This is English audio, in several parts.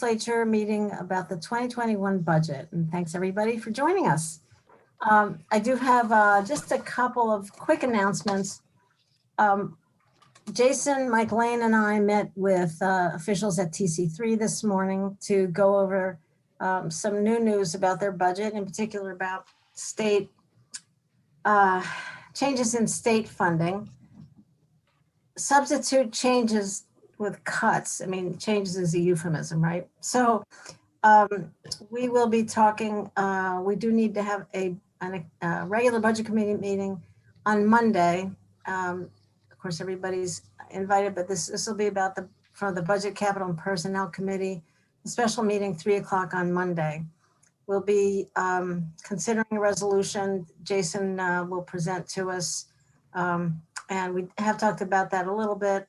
Legislature meeting about the 2021 budget. And thanks everybody for joining us. I do have just a couple of quick announcements. Jason, Mike Lane, and I met with officials at TC3 this morning to go over some new news about their budget, in particular about state changes in state funding. Substitute changes with cuts. I mean, changes is a euphemism, right? So we will be talking, we do need to have a regular budget committee meeting on Monday. Of course, everybody's invited, but this will be about for the Budget, Capital, and Personnel Committee, a special meeting 3 o'clock on Monday. We'll be considering a resolution Jason will present to us. And we have talked about that a little bit,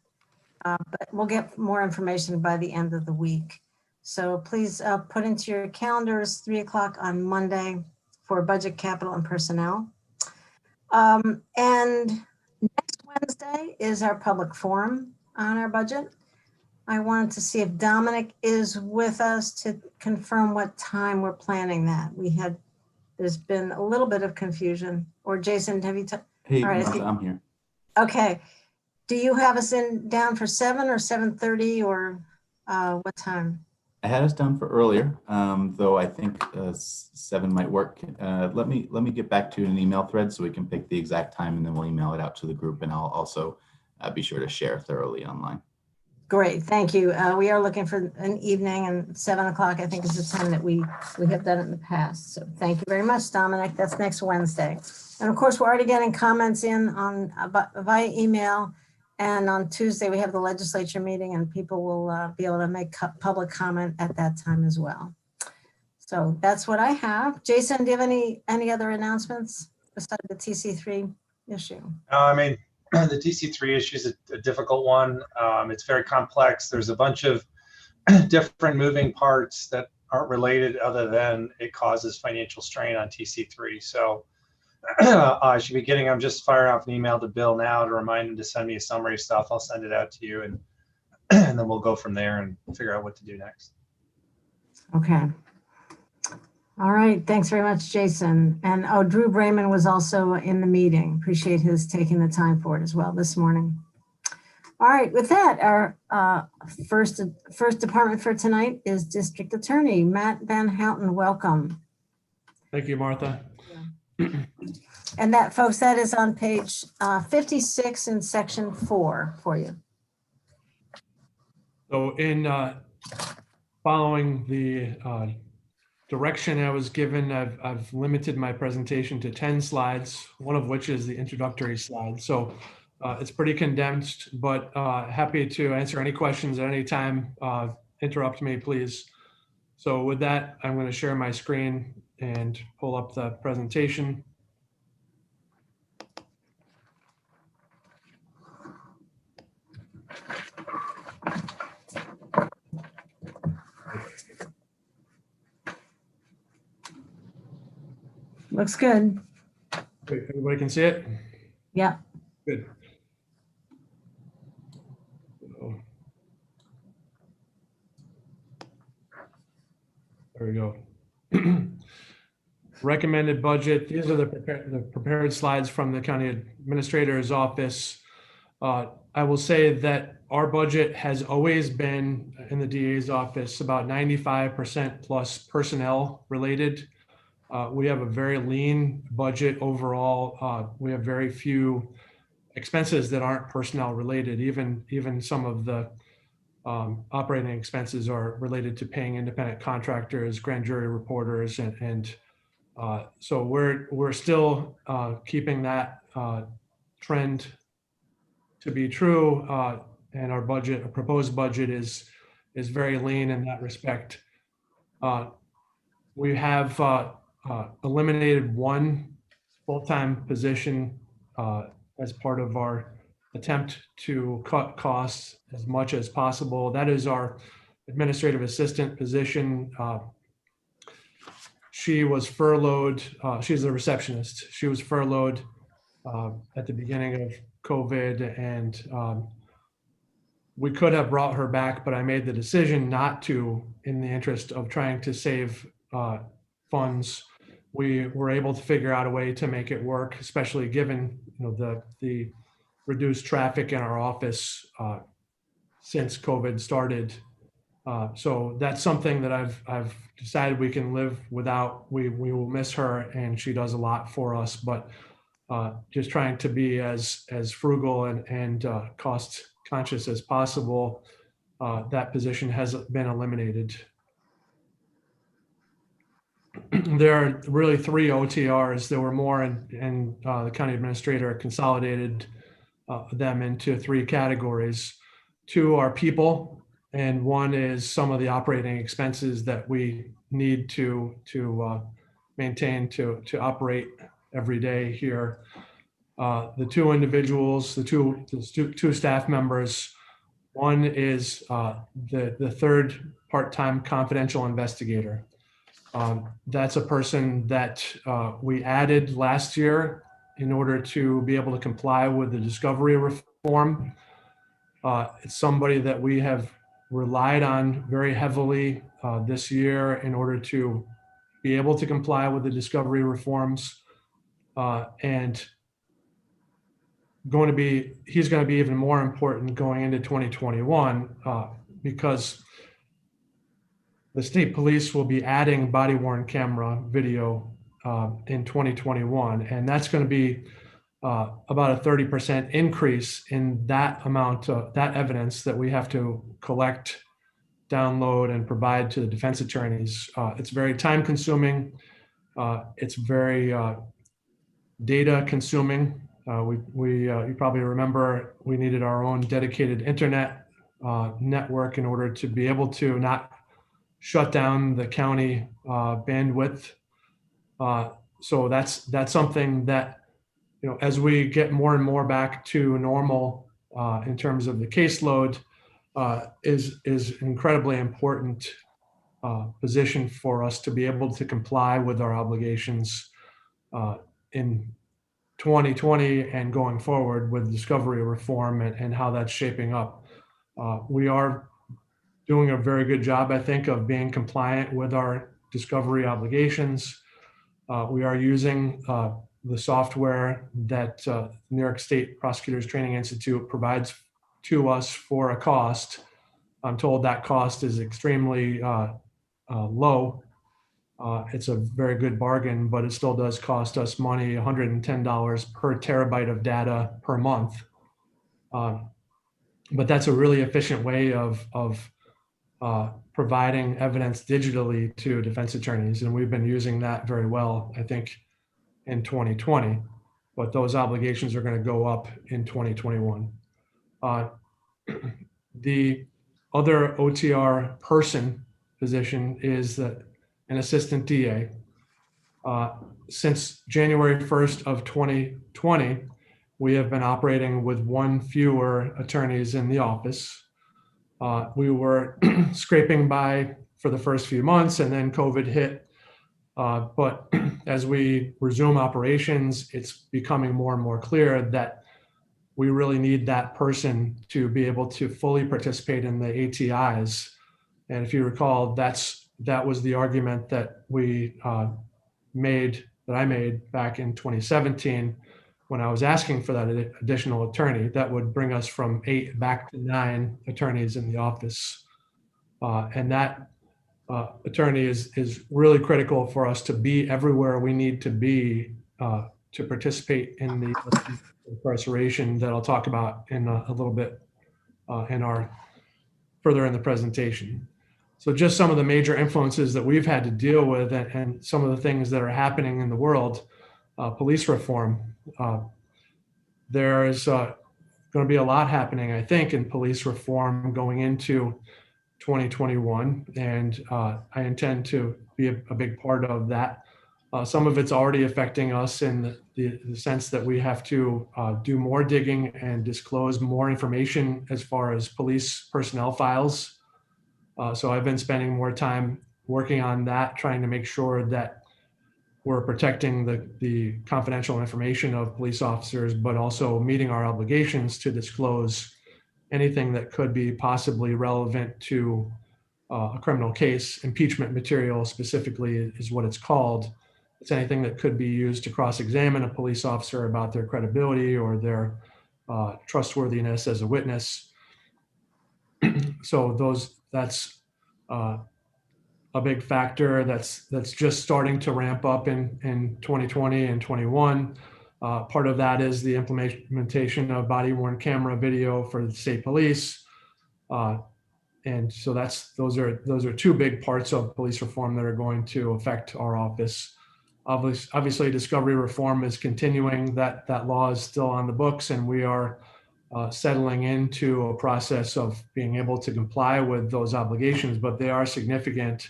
but we'll get more information by the end of the week. So please put into your calendars 3 o'clock on Monday for Budget, Capital, and Personnel. And next Wednesday is our public forum on our budget. I wanted to see if Dominic is with us to confirm what time we're planning that. There's been a little bit of confusion. Or Jason, have you? Hey, all right, Martha, I'm here. Okay. Do you have us down for 7 or 7:30 or what time? I had us down for earlier, though I think 7 might work. Let me get back to you in an email thread so we can pick the exact time, and then we'll email it out to the group, and I'll also be sure to share thoroughly online. Great, thank you. We are looking for an evening, and 7 o'clock I think is the time that we have done it in the past. So thank you very much, Dominic. That's next Wednesday. And of course, we're already getting comments in on via email. And on Tuesday, we have the legislature meeting, and people will be able to make public comment at that time as well. So that's what I have. Jason, do you have any other announcements besides the TC3 issue? I mean, the TC3 issue is a difficult one. It's very complex. There's a bunch of different moving parts that aren't related other than it causes financial strain on TC3. So I should be getting, I'm just firing off an email to Bill now to remind him to send me a summary of stuff. I'll send it out to you, and then we'll go from there and figure out what to do next. Okay. All right. Thanks very much, Jason. And Drew Brayman was also in the meeting. Appreciate his taking the time for it as well this morning. All right. With that, our first department for tonight is District Attorney Matt Van Houten. Welcome. Thank you, Martha. And that, folks, that is on page 56 in section 4 for you. So in following the direction I was given, I've limited my presentation to 10 slides, one of which is the introductory slide. So it's pretty condensed, but happy to answer any questions at any time. Interrupt me, please. So with that, I'm going to share my screen and pull up the presentation. Looks good. Wait, everybody can see it? Yeah. Good. There we go. Recommended budget. These are the prepared slides from the county administrator's office. I will say that our budget has always been in the DA's office about 95% plus personnel related. We have a very lean budget overall. We have very few expenses that aren't personnel related. Even some of the operating expenses are related to paying independent contractors, grand jury reporters, and so we're still keeping that trend to be true, and our proposed budget is very lean in that respect. We have eliminated one full-time position as part of our attempt to cut costs as much as possible. That is our administrative assistant position. She was furloughed. She's a receptionist. She was furloughed at the beginning of COVID, and We could have brought her back, but I made the decision not to in the interest of trying to save funds. We were able to figure out a way to make it work, especially given the reduced traffic in our office since COVID started. So that's something that I've decided we can live without. We will miss her, and she does a lot for us, but just trying to be as frugal and cost conscious as possible. That position has been eliminated. There are really 3 OTRs. There were more, and the county administrator consolidated them into 3 categories. 2 are people, and 1 is some of the operating expenses that we need to maintain to operate every day here. The 2 individuals, the two staff members, 1 is the 3rd part-time confidential investigator. That's a person that we added last year in order to be able to comply with the discovery reform. It's somebody that we have relied on very heavily this year in order to be able to comply with the discovery reforms. And he's going to be even more important going into 2021 because the state police will be adding body-worn camera video in 2021, and that's going to be about a 30% increase in that amount of that evidence that we have to collect, download, and provide to the defense attorneys. It's very time-consuming. It's very data-consuming. You probably remember we needed our own dedicated internet network in order to be able to not shut down the county bandwidth. So that's something that, as we get more and more back to normal in terms of the caseload, is incredibly important position for us to be able to comply with our obligations in 2020 and going forward with discovery reform and how that's shaping up. We are doing a very good job, I think, of being compliant with our discovery obligations. We are using the software that New York State Prosecutors Training Institute provides to us for a cost. I'm told that cost is extremely low. It's a very good bargain, but it still does cost us money, $110 per terabyte of data per month. But that's a really efficient way of providing evidence digitally to defense attorneys. And we've been using that very well, I think, in 2020, but those obligations are going to go up in 2021. The other OTR person position is an assistant DA. Since January 1st of 2020, we have been operating with 1 fewer attorneys in the office. We were scraping by for the first few months, and then COVID hit. But as we resume operations, it's becoming more and more clear that we really need that person to be able to fully participate in the ATIs. And if you recall, that was the argument that I made back in 2017 when I was asking for that additional attorney. That would bring us from 8 back to 9 attorneys in the office. And that attorney is really critical for us to be everywhere we need to be to participate in the incarceration that I'll talk about in a little bit further in the presentation. So just some of the major influences that we've had to deal with and some of the things that are happening in the world. Police reform. There is going to be a lot happening, I think, in police reform going into 2021, and I intend to be a big part of that. Some of it's already affecting us in the sense that we have to do more digging and disclose more information as far as police personnel files. So I've been spending more time working on that, trying to make sure that we're protecting the confidential information of police officers, but also meeting our obligations to disclose anything that could be possibly relevant to a criminal case. Impeachment material specifically is what it's called. It's anything that could be used to cross-examine a police officer about their credibility or their trustworthiness as a witness. So that's a big factor that's just starting to ramp up in 2020 and 21. Part of that is the implementation of body-worn camera video for the state police. And so those are two big parts of police reform that are going to affect our office. Obviously, discovery reform is continuing. That law is still on the books, and we are settling into a process of being able to comply with those obligations, but they are significant.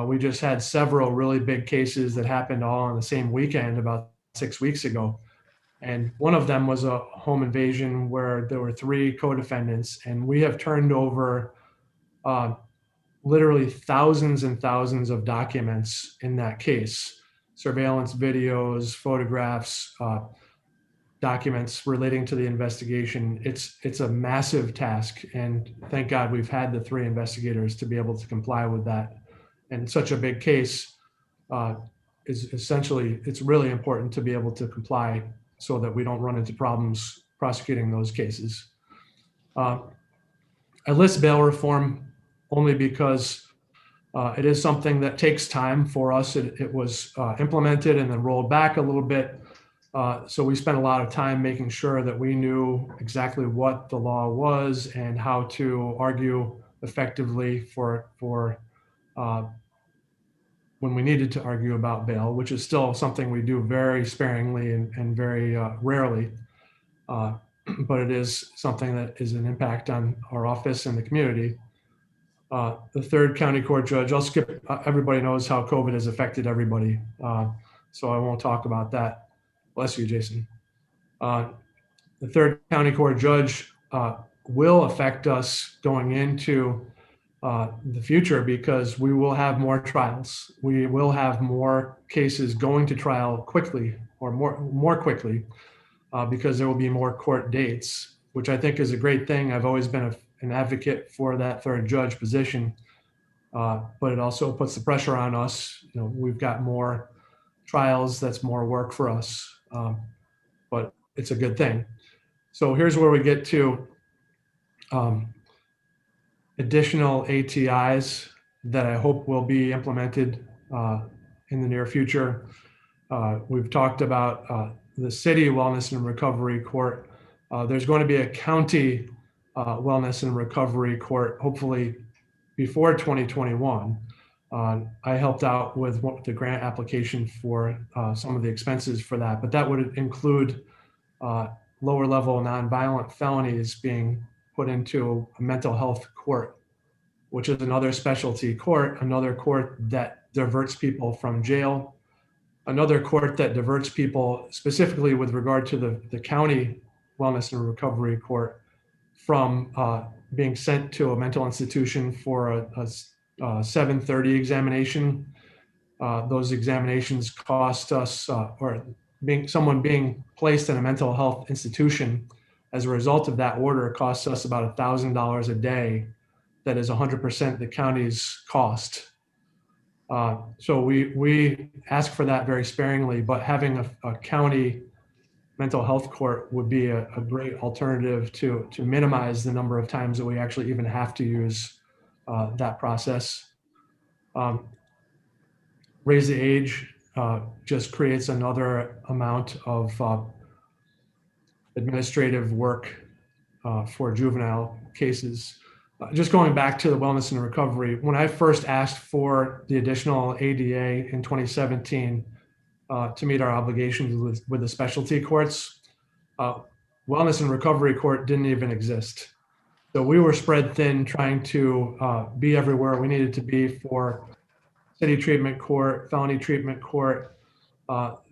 We just had several really big cases that happened all on the same weekend about 6 weeks ago. And one of them was a home invasion where there were 3 co-defendants, and we have turned over literally thousands and thousands of documents in that case, surveillance videos, photographs, documents relating to the investigation. It's a massive task, and thank God we've had the 3 investigators to be able to comply with that. And such a big case is essentially, it's really important to be able to comply so that we don't run into problems prosecuting those cases. I list bail reform only because it is something that takes time for us. It was implemented and then rolled back a little bit. So we spent a lot of time making sure that we knew exactly what the law was and how to argue effectively for when we needed to argue about bail, which is still something we do very sparingly and very rarely. But it is something that is an impact on our office and the community. The third county court judge, I'll skip, everybody knows how COVID has affected everybody. So I won't talk about that. Bless you, Jason. The third county court judge will affect us going into the future because we will have more trials. We will have more cases going to trial quickly or more quickly because there will be more court dates, which I think is a great thing. I've always been an advocate for that third judge position, but it also puts the pressure on us. You know, we've got more trials, that's more work for us, but it's a good thing. So here's where we get to additional ATIs that I hope will be implemented in the near future. We've talked about the city wellness and recovery court. There's going to be a county wellness and recovery court, hopefully before 2021. I helped out with the grant application for some of the expenses for that, but that would include lower level nonviolent felonies being put into a mental health court, which is another specialty court, another court that diverts people from jail, another court that diverts people specifically with regard to the county wellness and recovery court from being sent to a mental institution for a 730 examination. Those examinations cost us, someone being placed in a mental health institution as a result of that order costs us about $1,000 a day. That is 100% the county's cost. So we ask for that very sparingly, but having a county mental health court would be a great alternative to minimize the number of times that we actually even have to use that process. Raise the age just creates another amount of administrative work for juvenile cases. Just going back to the wellness and recovery, when I first asked for the additional ADA in 2017 to meet our obligations with the specialty courts, wellness and recovery court didn't even exist. So we were spread thin trying to be everywhere we needed to be for city treatment court, felony treatment court.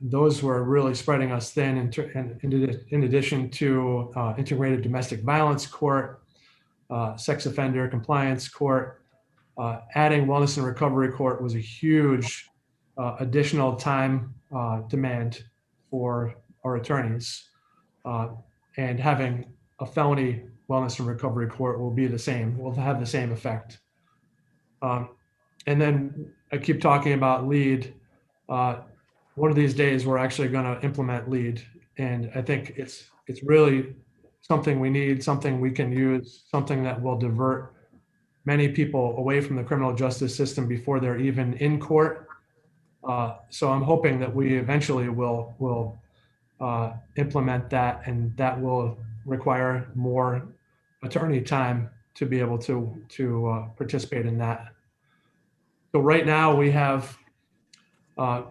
Those were really spreading us thin in addition to integrated domestic violence court, sex offender compliance court. Adding wellness and recovery court was a huge additional time demand for our attorneys. And having a felony Wellness and Recovery Court will be the same, will have the same effect. And then I keep talking about LEAD. One of these days, we're actually going to implement LEAD. And I think it's really something we need, something we can use, something that will divert many people away from the criminal justice system before they're even in court. So I'm hoping that we eventually will implement that, and that will require more attorney time to be able to participate in that. So right now we have 8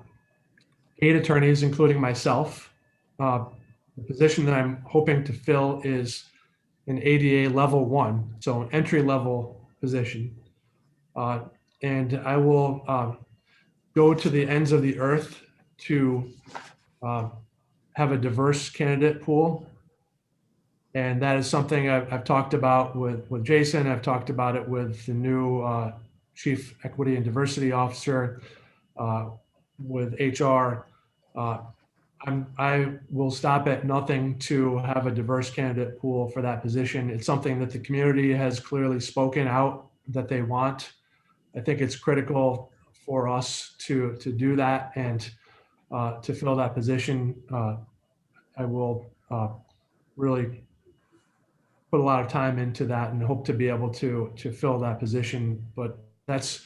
attorneys, including myself. The position that I'm hoping to fill is an ADA level 1, so an entry level position. And I will go to the ends of the earth to have a diverse candidate pool. And that is something I've talked about with Jason. I've talked about it with the new Chief Equity and Diversity Officer, with HR. I will stop at nothing to have a diverse candidate pool for that position. It's something that the community has clearly spoken out that they want. I think it's critical for us to do that and to fill that position. I will really put a lot of time into that and hope to be able to fill that position. But that's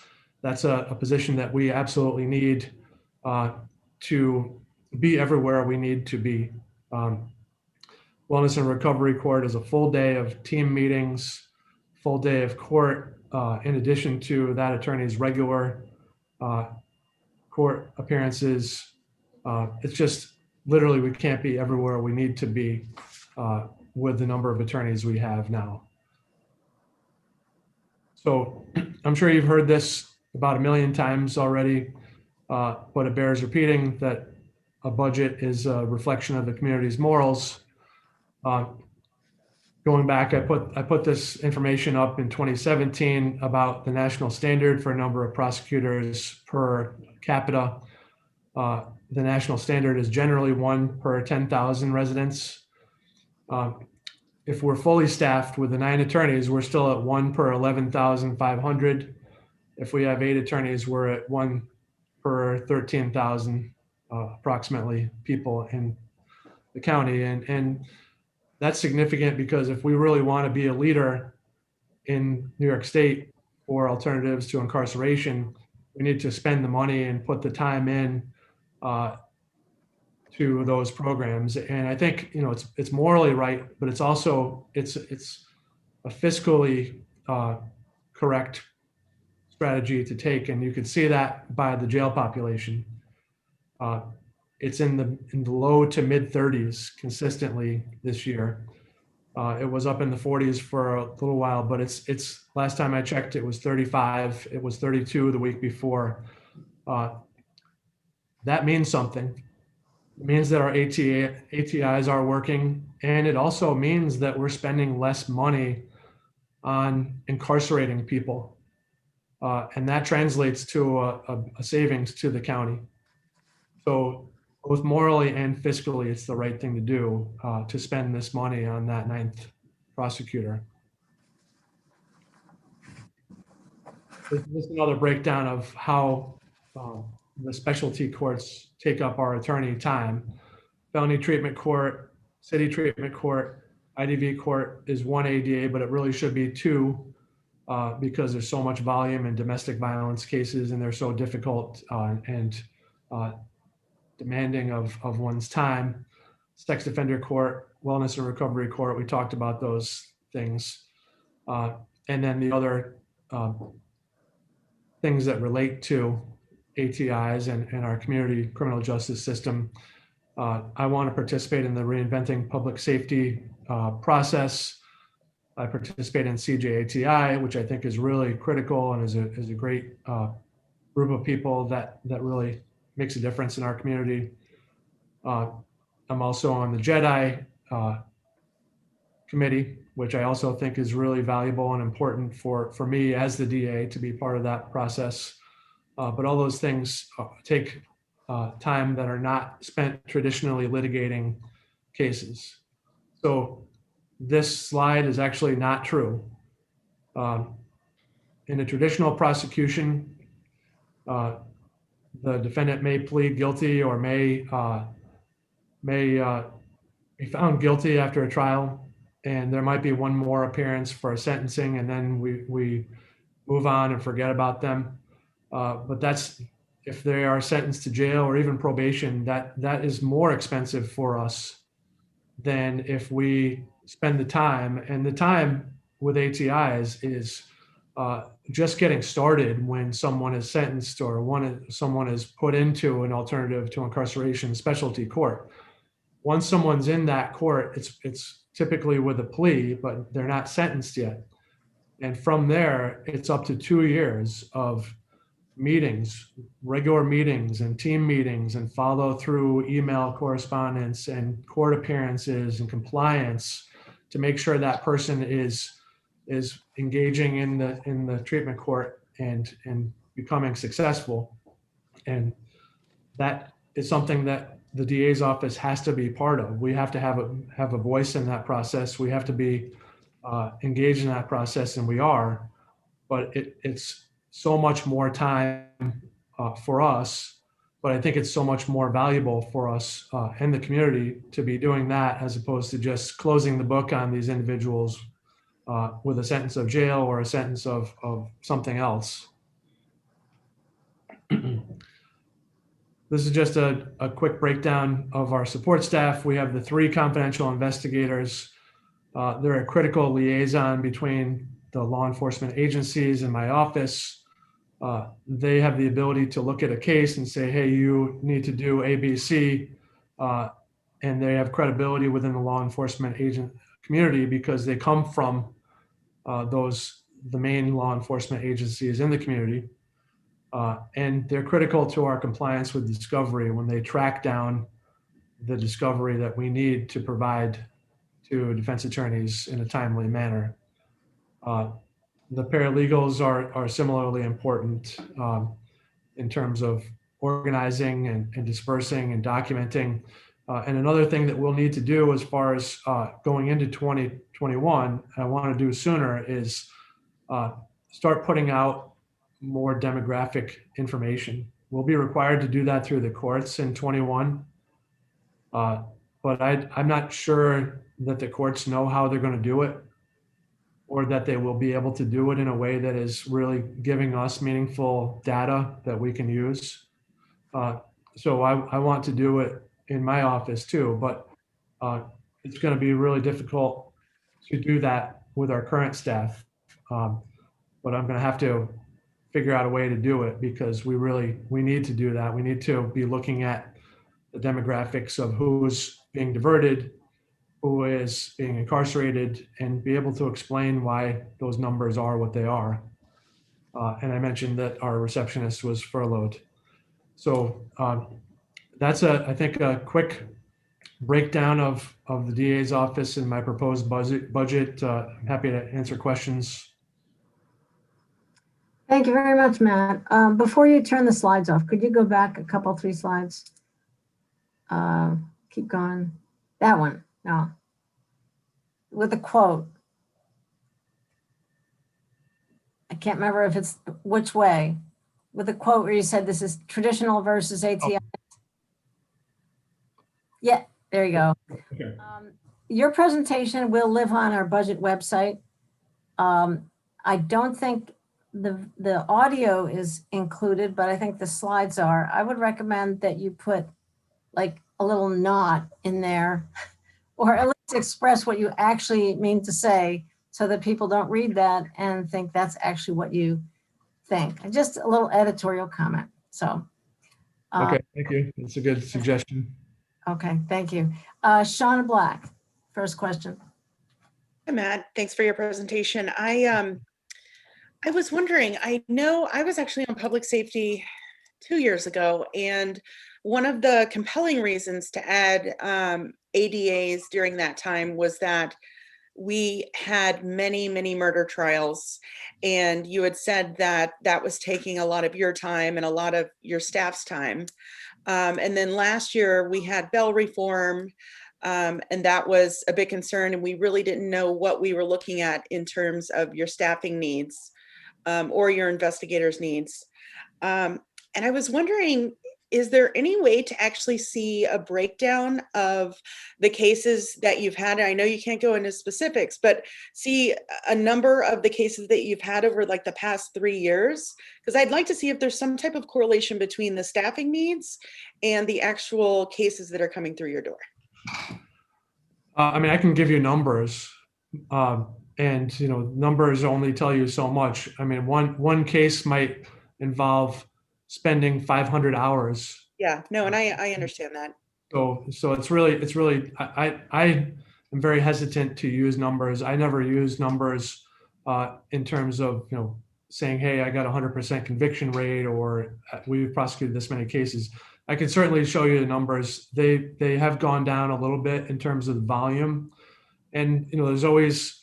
a position that we absolutely need to be everywhere we need to be. Wellness and Recovery Court is a full day of team meetings, full day of court, in addition to that attorney's regular court appearances. It's just literally we can't be everywhere we need to be with the number of attorneys we have now. So I'm sure you've heard this about 1 million times already, but it bears repeating that a budget is a reflection of the community's morals. Going back, I put this information up in 2017 about the national standard for a number of prosecutors per capita. The national standard is generally 1 per 10,000 residents. If we're fully staffed with the 9 attorneys, we're still at 1 per 11,500. If we have 8 attorneys, we're at 1 per 13,000 approximately people in the county. And that's significant because if we really want to be a leader in New York State for alternatives to incarceration, we need to spend the money and put the time in to those programs. And I think, it's morally right, but it's also, it's a fiscally correct strategy to take. And you could see that by the jail population. It's in the low to mid 30s consistently this year. It was up in the 40s for a little while, but it's last time I checked, it was 35. It was 32 the week before. That means something. It means that our ATIs are working, and it also means that we're spending less money on incarcerating people. And that translates to a savings to the county. So both morally and fiscally, it's the right thing to do to spend this money on that 9th prosecutor. This is another breakdown of how the specialty courts take up our attorney time. Felony treatment court, city treatment court, IDV court is 1 ADA, but it really should be 2 because there's so much volume in domestic violence cases and they're so difficult and demanding of one's time. Sex offender court, wellness and recovery court, we talked about those things. And then the other things that relate to ATIs and our community criminal justice system. I want to participate in the Reinventing Public Safety process. I participate in CJATI, which I think is really critical and is a great group of people that really makes a difference in our community. I'm also on the JEDI committee, which I also think is really valuable and important for me as the DA to be part of that process. But all those things take time that are not spent traditionally litigating cases. So this slide is actually not true. In a traditional prosecution, the defendant may plead guilty or may be found guilty after a trial, and there might be one more appearance for a sentencing, and then we move on and forget about them. But that's if they are sentenced to jail or even probation, that is more expensive for us than if we spend the time. And the time with ATIs is just getting started when someone is sentenced or someone is put into an alternative to incarceration specialty court. Once someone's in that court, it's typically with a plea, but they're not sentenced yet. And from there, it's up to 2 years of meetings, regular meetings and team meetings, and follow through email correspondence and court appearances and compliance to make sure that person is engaging in the treatment court and becoming successful. And that is something that the DA's office has to be part of. We have to have a voice in that process. We have to be engaged in that process, and we are. But it's so much more time for us, but I think it's so much more valuable for us and the community to be doing that as opposed to just closing the book on these individuals with a sentence of jail or a sentence of something else. This is just a quick breakdown of our support staff. We have the 3 confidential investigators. They're a critical liaison between the law enforcement agencies and my office. They have the ability to look at a case and say, hey, you need to do ABC. And they have credibility within the law enforcement agent community because they come from the main law enforcement agencies in the community. And they're critical to our compliance with discovery when they track down the discovery that we need to provide to defense attorneys in a timely manner. The paralegals are similarly important in terms of organizing and dispersing and documenting. And another thing that we'll need to do as far as going into 2021, I want to do sooner, is start putting out more demographic information. We'll be required to do that through the courts in 21. But I'm not sure that the courts know how they're going to do it, or that they will be able to do it in a way that is really giving us meaningful data that we can use. So I want to do it in my office too, but it's going to be really difficult to do that with our current staff. But I'm going to have to figure out a way to do it because we need to do that. We need to be looking at the demographics of who's being diverted, who is being incarcerated, and be able to explain why those numbers are what they are. And I mentioned that our receptionist was furloughed. So that's I think a quick breakdown of the DA's office and my proposed budget. I'm happy to answer questions. Thank you very much, Matt. Before you turn the slides off, could you go back a couple, 3 slides? Keep going. That one. No. With a quote. I can't remember if it's which way. With a quote where you said this is traditional versus ATI. Oh. Yeah, there you go. Okay. Your presentation will live on our budget website. I don't think the audio is included, but I think the slides are. I would recommend that you put like a little knot in there, or at least express what you actually mean to say so that people don't read that and think that's actually what you think. And just a little editorial comment. So. Okay, thank you. That's a good suggestion. Okay, thank you. Shauna Black, first question. Hi, Matt. Thanks for your presentation. I was wondering, I know I was actually on public safety 2 years ago, and one of the compelling reasons to add ADAs during that time was that we had many, many murder trials, and you had said that that was taking a lot of your time and a lot of your staff's time. And then last year we had bail reform. And that was a big concern, and we really didn't know what we were looking at in terms of your staffing needs or your investigators' needs. And I was wondering, is there any way to actually see a breakdown of the cases that you've had? I know you can't go into specifics, but see a number of the cases that you've had over like the past 3 years? Because I'd like to see if there's some type of correlation between the staffing needs and the actual cases that are coming through your door. I mean, I can give you numbers, and numbers only tell you so much. I mean, one case might involve spending 500 hours. Yeah, no, and I understand that. So it's really I am very hesitant to use numbers. I never use numbers in terms of saying, hey, I got 100% conviction rate, or we've prosecuted this many cases. I can certainly show you the numbers. They have gone down a little bit in terms of the volume, and there's always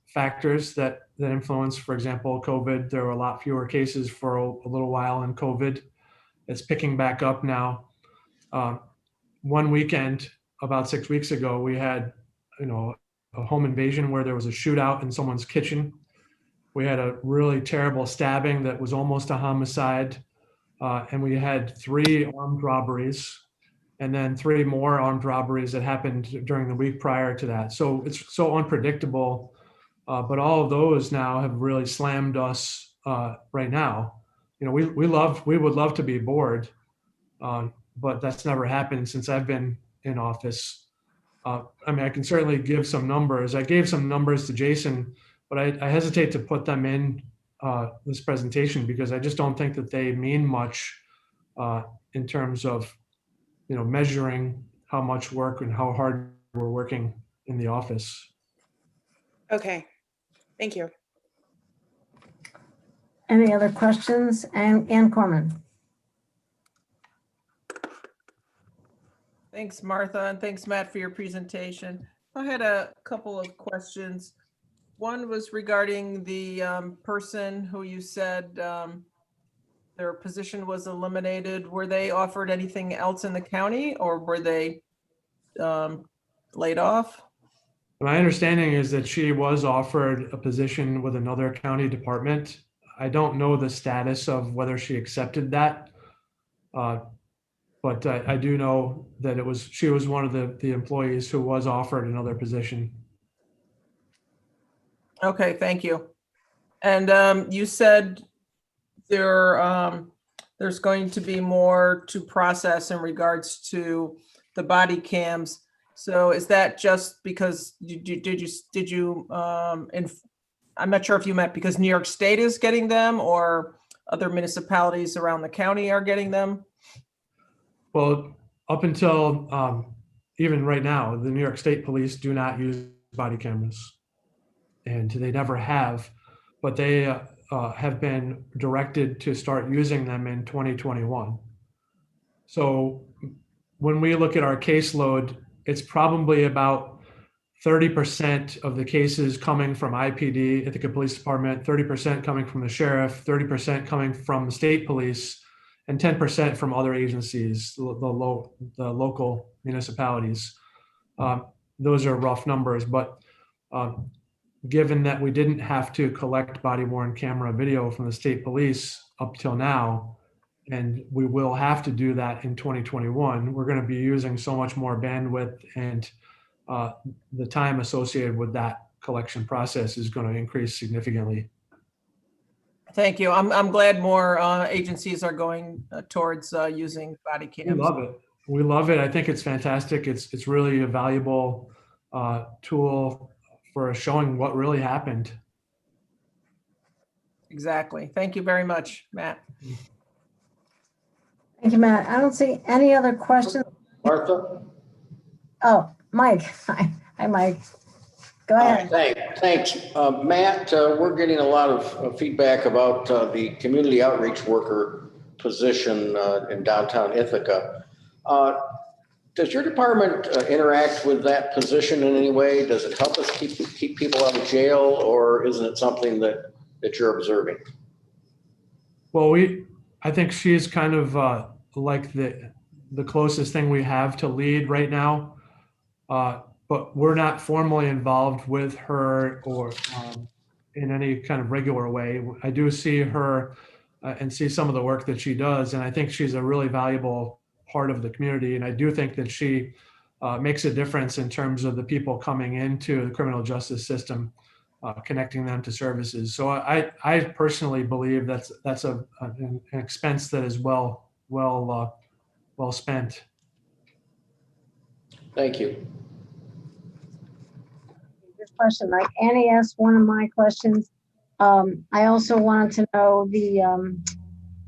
factors that influence. For example, COVID. There were a lot fewer cases for a little while in COVID. It's picking back up now. One weekend, about 6 weeks ago, we had a home invasion where there was a shootout in someone's kitchen. We had a really terrible stabbing that was almost a homicide. And we had 3 armed robberies, and then 3 more armed robberies that happened during the week prior to that. So it's so unpredictable. But all of those now have really slammed us right now. We would love to be bored, but that's never happened since I've been in office. I mean, I can certainly give some numbers. I gave some numbers to Jason, but I hesitate to put them in this presentation because I just don't think that they mean much in terms of measuring how much work and how hard we're working in the office. Okay, thank you. Any other questions? Ann Corman. Thanks, Martha, and thanks, Matt, for your presentation. I had a couple of questions. One was regarding the person who you said their position was eliminated. Were they offered anything else in the county, or were they laid off? My understanding is that she was offered a position with another county department. I don't know the status of whether she accepted that, but I do know that she was one of the employees who was offered another position. Okay, thank you. And you said there's going to be more to process in regards to the body cams. So is that just because did you I'm not sure if you meant because New York State is getting them or other municipalities around the county are getting them? Well, up until even right now, the New York State Police do not use body cameras, and they never have, but they have been directed to start using them in 2021. So when we look at our caseload, it's probably about 30% of the cases coming from IPD, Ithaca Police Department, 30% coming from the sheriff, 30% coming from the state police, and 10% from other agencies, the local municipalities. Those are rough numbers, but given that we didn't have to collect body-worn camera video from the state police up till now, and we will have to do that in 2021, we're going to be using so much more bandwidth, and the time associated with that collection process is going to increase significantly. Thank you. I'm glad more agencies are going towards using body cams. We love it. We love it. I think it's fantastic. It's really a valuable tool for showing what really happened. Exactly. Thank you very much, Matt. Thank you, Matt. I don't see any other questions. Martha? Oh, Mike. Hi, Mike. Go ahead. Thanks. Matt, we're getting a lot of feedback about the community outreach worker position in downtown Ithaca. Does your department interact with that position in any way? Does it help us keep people out of jail, or isn't it something that you're observing? Well, I think she's kind of like the closest thing we have to lead right now. but we're not formally involved with her or in any kind of regular way. I do see her and see some of the work that she does, and I think she's a really valuable part of the community. And I do think that she makes a difference in terms of the people coming into the criminal justice system, connecting them to services. So I personally believe that's an expense that is well spent. Thank you. Good question. Like Annie asked one of my questions. I also wanted to know the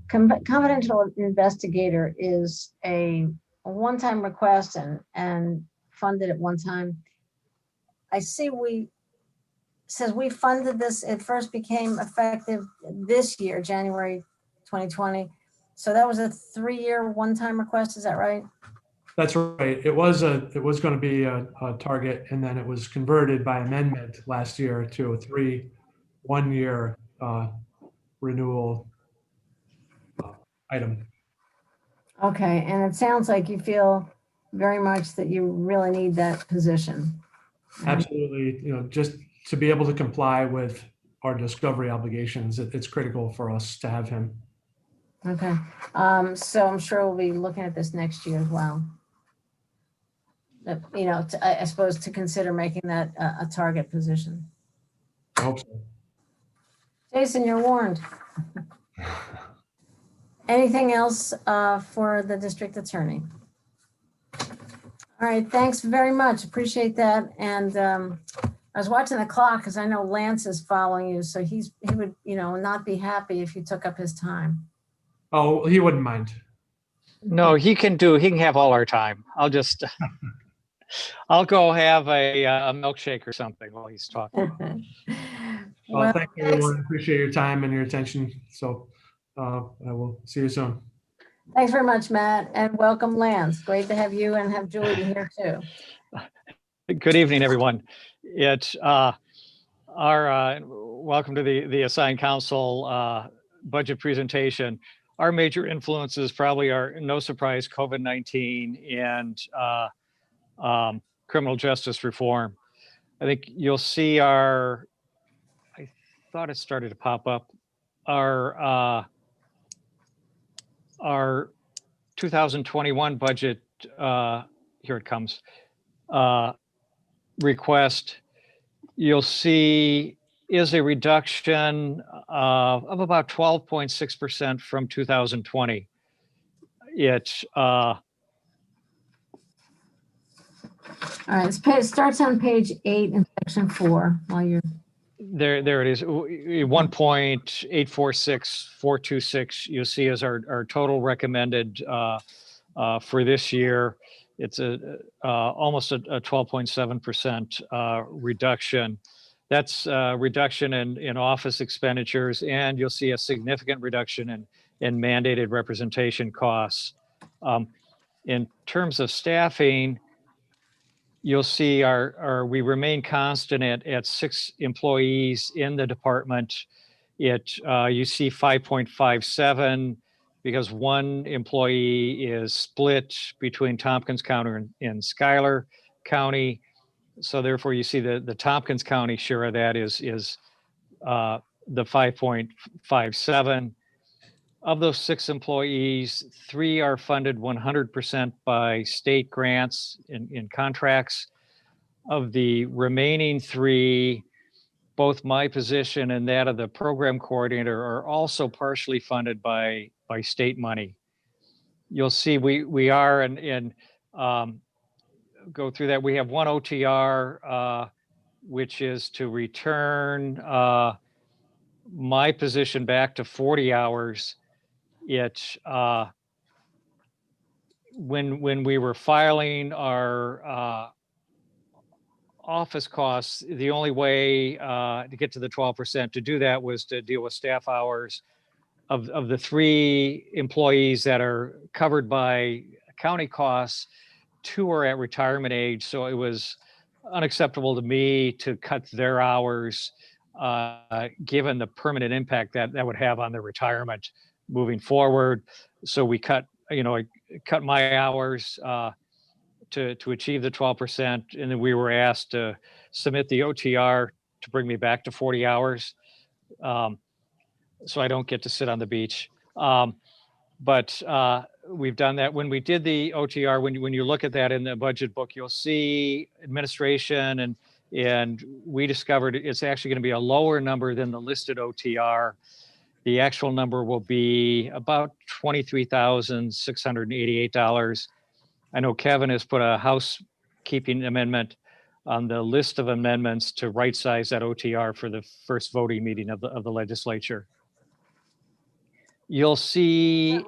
confidential investigator is a one-time request and funded at one time. I see says we funded this. It first became effective this year, January 2020. So that was a 3-year one-time request. Is that right? That's right. It was going to be a target, and then it was converted by amendment last year to a 1-year renewal item. Okay, and it sounds like you feel very much that you really need that position. Absolutely. Just to be able to comply with our discovery obligations, it's critical for us to have him. Okay, so I'm sure we'll be looking at this next year as well. I suppose to consider making that a target position. I hope so. Jason, you're warned. Anything else for the district attorney? All right, thanks very much. Appreciate that. And I was watching the clock because I know Lance is following you, so he would not be happy if you took up his time. Oh, he wouldn't mind. No, he can have all our time. I'll go have a milkshake or something while he's talking. Well, thank you, everyone. Appreciate your time and your attention. So I will see you soon. Thanks very much, Matt, and welcome, Lance. Great to have you and have Julie here too. Good evening, everyone. It's our welcome to the assigned council budget presentation. Our major influences probably are, no surprise, COVID-19 and criminal justice reform. I think you'll see I thought it started to pop up, our 2021 budget, here it comes, request, you'll see is a reduction of about 12.6% from 2020. It All right, it starts on page 8 in section 4 while you're there it is. 1.846426 you'll see is our total recommended for this year. It's almost a 12.7% reduction. That's a reduction in office expenditures, and you'll see a significant reduction in mandated representation costs. In terms of staffing, you'll see we remain constant at 6 employees in the department. You see 5.57 because 1 employee is split between Tompkins County and Schuyler County. So therefore you see the Tompkins County share of that is the 5.57. Of those 6 employees, 3 are funded 100% by state grants in contracts. Of the remaining 3, both my position and that of the program coordinator are also partially funded by state money. You'll see we are in go through that. We have 1 OTR, which is to return my position back to 40 hours. When we were filing our office costs, the only way to get to the 12% to do that was to deal with staff hours. Of the 3 employees that are covered by county costs, 2 are at retirement age, so it was unacceptable to me to cut their hours given the permanent impact that would have on their retirement moving forward. So we cut my hours to achieve the 12%. And then we were asked to submit the OTR to bring me back to 40 hours. So I don't get to sit on the beach. But we've done that. When we did the OTR, when you look at that in the budget book, you'll see administration, and we discovered it's actually going to be a lower number than the listed OTR. The actual number will be about $23,688. I know Kevin has put a housekeeping amendment on the list of amendments to right size that OTR for the first voting meeting of the legislature. You'll see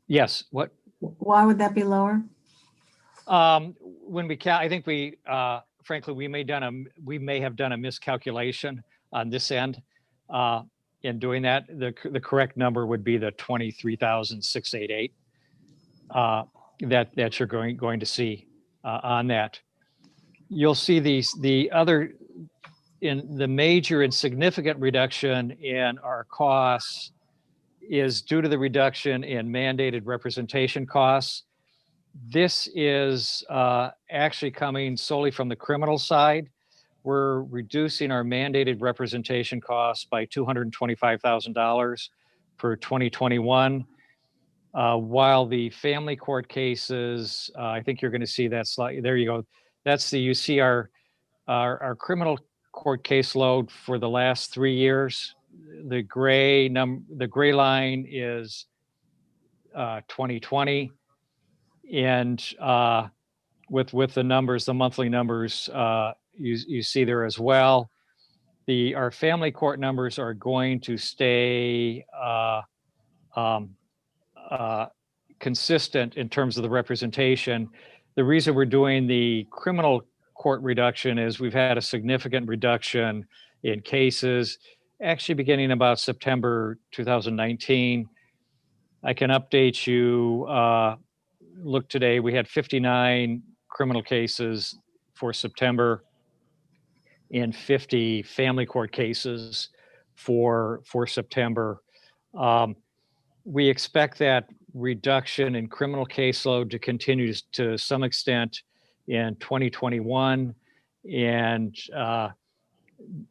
yes, what? Why would that be lower? When we I think we, frankly, we may have done a miscalculation on this end. In doing that, the correct number would be the 23,688 that you're going to see on that. You'll see the other in the major and significant reduction in our costs is due to the reduction in mandated representation costs. This is actually coming solely from the criminal side. We're reducing our mandated representation costs by $225,000 for 2021. While the family court cases, I think you're going to see that slide. There you go. You see our criminal court caseload for the last 3 years. The gray line is 2020, and with the numbers, the monthly numbers, you see there as well. Our family court numbers are going to stay consistent in terms of the representation. The reason we're doing the criminal court reduction is we've had a significant reduction in cases, actually beginning about September 2019. I can update you. Look, today we had 59 criminal cases for September and 50 family court cases for September. We expect that reduction in criminal caseload to continue to some extent in 2021, and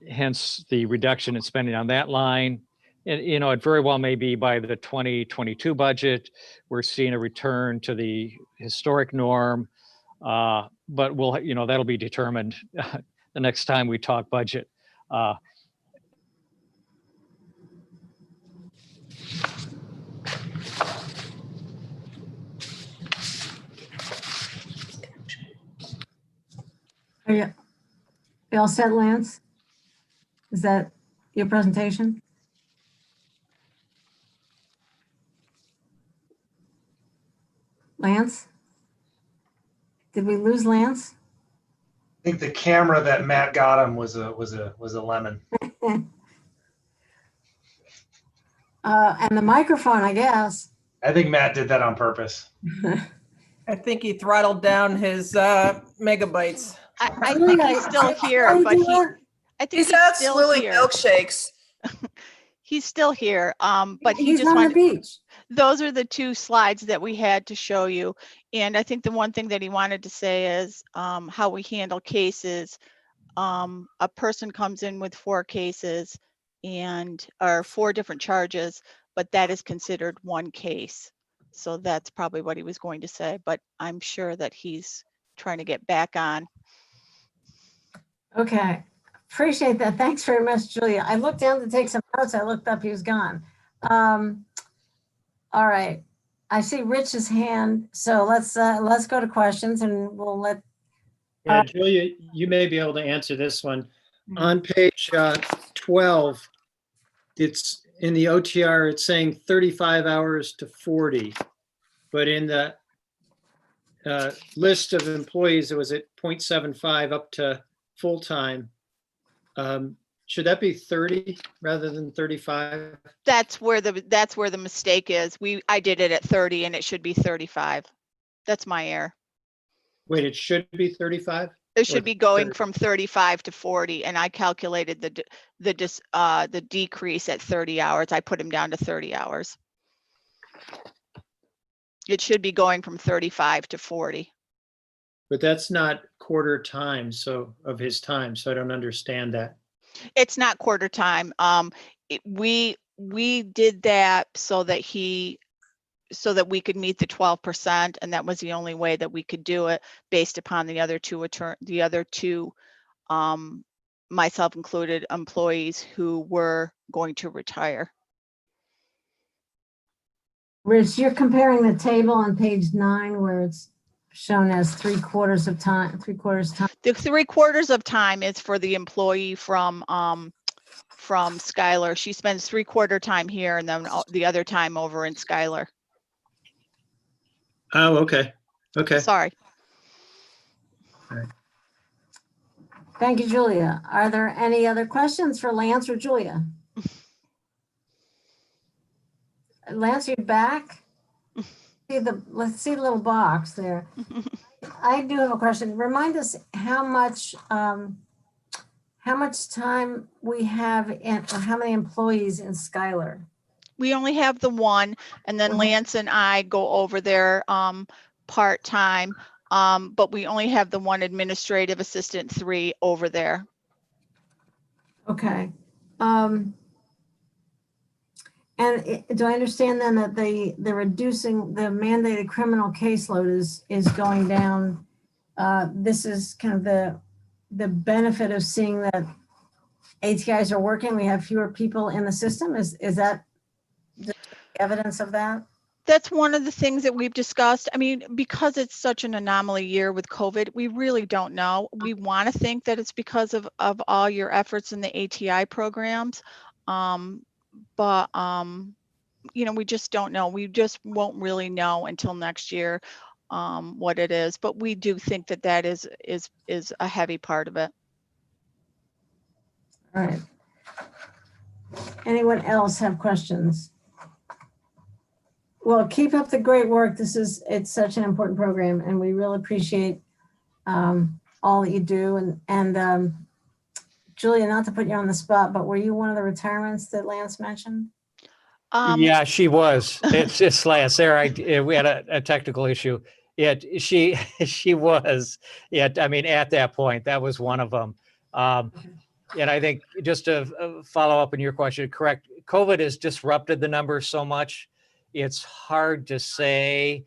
hence the reduction in spending on that line. And, it very well may be by the 2022 budget, we're seeing a return to the historic norm, but that'll be determined the next time we talk budget. Are you all set, Lance? Is that your presentation? Lance? Did we lose Lance? I think the camera that Matt got him was a lemon. And the microphone, I guess. I think Matt did that on purpose. I think he throttled down his megabytes. I think he's still here, but I think He's out still swilling here. milkshakes. He's still here, but he He's just on the wanted. beach. Those are the two slides that we had to show you, and I think the one thing that he wanted to say is how we handle cases. A person comes in with 4 cases or 4 different charges, but that is considered one case. So that's probably what he was going to say, but I'm sure that he's trying to get back on. Okay, appreciate that. Thanks very much, Julia. I looked down to take some notes. I looked up, he was gone. All right, I see Rich's hand. So let's go to questions, and we'll let. Yeah, Julia, you may be able to answer this one. On page 12, it's in the OTR, it's saying 35 hours to 40, but in the list of employees, it was at 0.75 up to full-time. Should that be 30 rather than 35? That's where the mistake is. I did it at 30 and it should be 35. That's my error. Wait, it should be 35? It should be going from 35 to 40, and I calculated the decrease at 30 hours. I put him down to 30 hours. It should be going from 35 to 40. But that's not quarter time, so of his time, so I don't understand that. It's not quarter time. We did that so that we could meet the 12%, and that was the only way that we could do it based upon the other two, myself included, employees who were going to retire. Rich, you're comparing the table on page 9 where it's shown as 3/4 time. The 3/4 of time is for the employee from Schuyler. She spends 3/4 time here and then the other time over in Schuyler. Oh, okay. Okay. Sorry. Thank you, Julia. Are there any other questions for Lance or Julia? Lance, you back? Let's see the little box there. I do have a question. Remind us how much time we have and how many employees in Schuyler? We only have the one, and then Lance and I go over there part-time, but we only have the one administrative assistant 3 over there. Okay. And do I understand then that the reducing the mandated criminal caseload is going down? This is kind of the benefit of seeing that ATIs are working. We have fewer people in the system. Is that evidence of that? That's one of the things that we've discussed. I mean, because it's such an anomaly year with COVID, we really don't know. We want to think that it's because of all your efforts in the ATI programs. But we just don't know. We just won't really know until next year what it is. But we do think that is a heavy part of it. All right. Anyone else have questions? Well, keep up the great work. It's such an important program, and we really appreciate all that you do. And Julia, not to put you on the spot, but were you one of the retirements that Lance mentioned? Yeah, she was. It's Lance there. We had a technical issue. She was. Yeah, I mean, at that point, that was one of them. And I think just to follow up on your question, correct, COVID has disrupted the numbers so much. It's hard to say,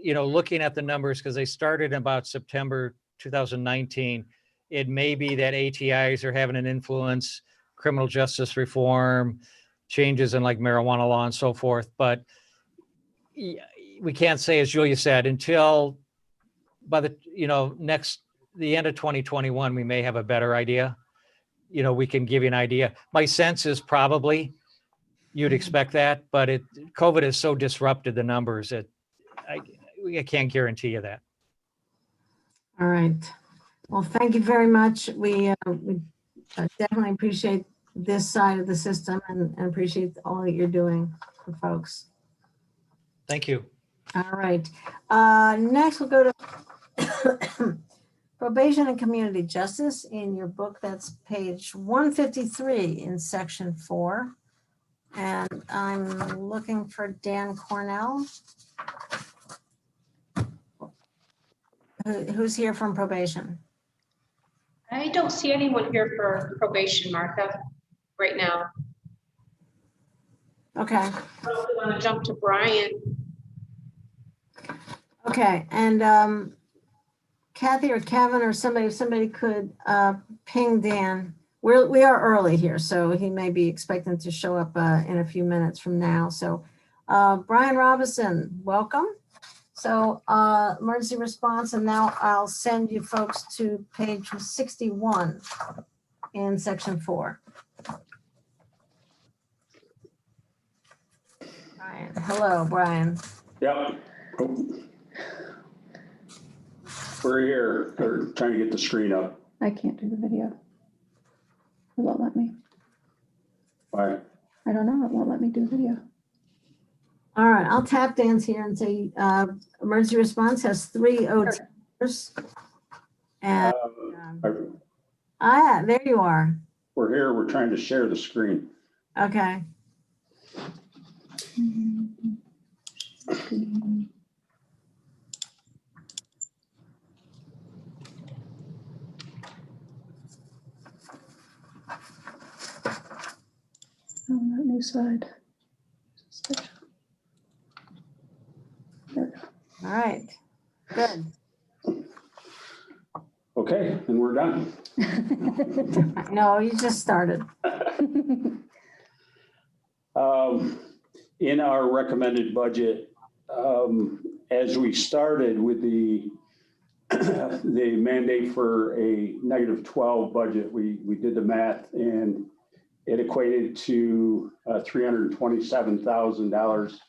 looking at the numbers, because they started in about September 2019, it may be that ATIs are having an influence, criminal justice reform, changes in like marijuana law and so forth. But we can't say, as Julia said, until by the end of 2021, we may have a better idea. We can give you an idea. My sense is probably you'd expect that, but COVID has so disrupted the numbers that I can't guarantee you that. All right. Well, thank you very much. We definitely appreciate this side of the system and appreciate all that you're doing for folks. Thank you. All right. Next, we'll go to Probation and Community Justice. In your book, that's page 153 in section 4. And I'm looking for Dan Cornell. Who's here from probation? I don't see anyone here for probation, Martha, right now. Okay. I don't want to jump to Brian. Okay, and Kathy or Kevin or somebody, if somebody could ping Dan. We are early here, so he may be expecting to show up in a few minutes from now. So Brian Robertson, welcome. So emergency response, and now I'll send you folks to page 61 in section 4. Brian, hello, Brian. Yep. We're here. They're trying to get the screen up. I can't do the video. It won't let me. Why? I don't know. It won't let me do video. All right, I'll tap dance here and say emergency response has 3 OTRs. And there you are. We're here. We're trying to share the screen. Okay. slide. There we go. All right, good. Okay, and we're done. No, you just started. In our recommended budget, as we started with the the mandate for a -12 budget, we did the math and it equated to $327,000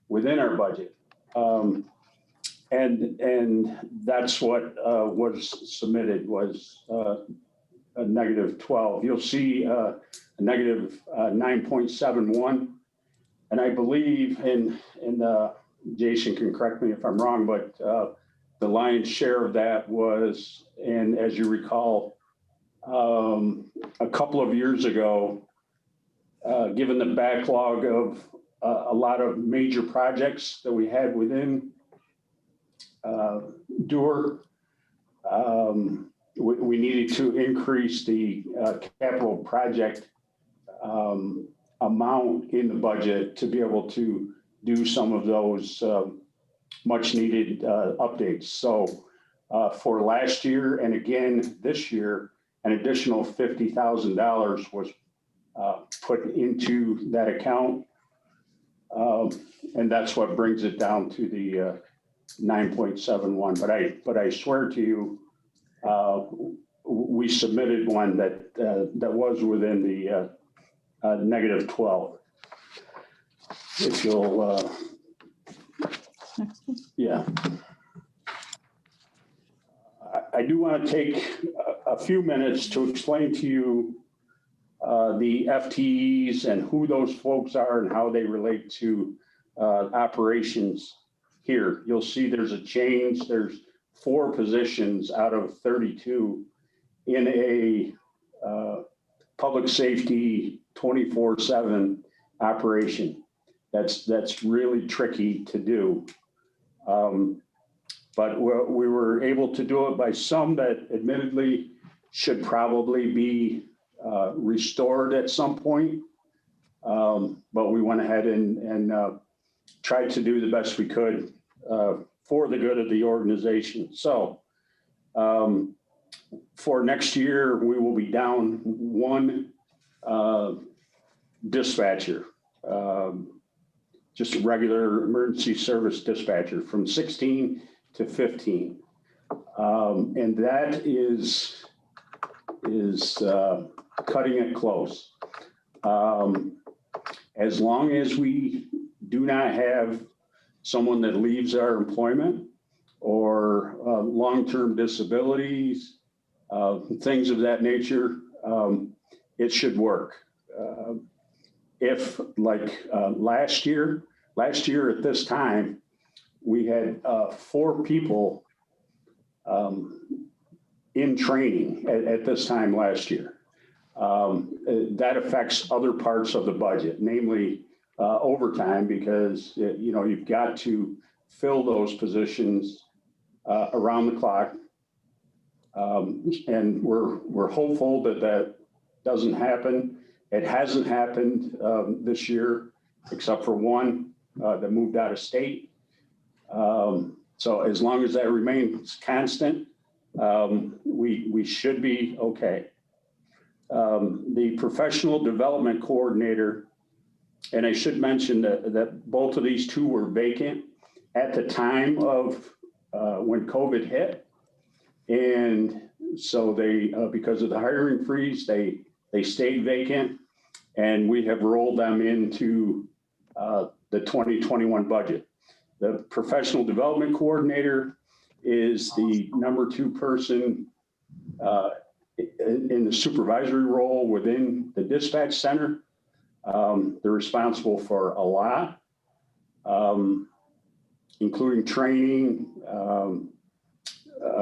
within our budget. And that's what was submitted, was a -12. You'll see a -9.71. And I believe Jason can correct me if I'm wrong, but the lion's share of that was, and as you recall, a couple of years ago, given the backlog of a lot of major projects that we had within DUR, we needed to increase the capital project amount in the budget to be able to do some of those much needed updates. So for last year and again this year, an additional $50,000 was put into that account. And that's what brings it down to the 9.71. But I swear to you, we submitted one that was within the -12. If you'll, yeah. I do want to take a few minutes to explain to you the FTEs and who those folks are and how they relate to operations here. You'll see there's a change. There's 4 positions out of 32 in a public safety 24/7 operation. That's really tricky to do. But we were able to do it by some that admittedly should probably be restored at some point. But we went ahead and tried to do the best we could for the good of the organization. So for next year, we will be down 1 dispatcher, just a regular emergency service dispatcher, from 16 to 15. And that is cutting it close. As long as we do not have someone that leaves our employment or long-term disabilities, things of that nature, it should work. If like last year at this time, we had 4 people in training at this time last year. That affects other parts of the budget, namely overtime, because you've got to fill those positions around the clock. And we're hopeful that doesn't happen. It hasn't happened this year, except for one that moved out of state. So as long as that remains constant, we should be okay. The professional development coordinator, and I should mention that both of these 2 were vacant at the time of when COVID hit. And so they, because of the hiring freeze, they stayed vacant, and we have rolled them into the 2021 budget. The professional development coordinator is the number 2 person in the supervisory role within the dispatch center. They're responsible for a lot, including training,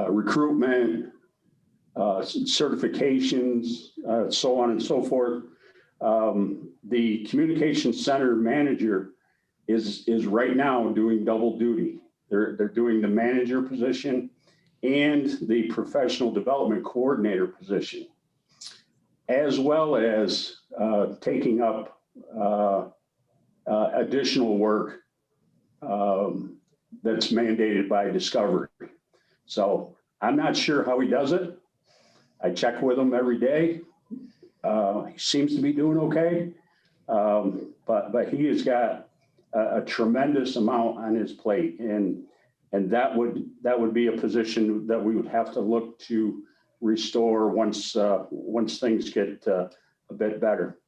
recruitment, certifications, so on and so forth. The communications center manager is right now doing double duty. They're doing the manager position and the professional development coordinator position, as well as taking up additional work that's mandated by Discovery. So I'm not sure how he does it. I check with him every day. He seems to be doing okay. But he has got a tremendous amount on his plate, and that would be a position that we would have to look to restore once things get a bit better.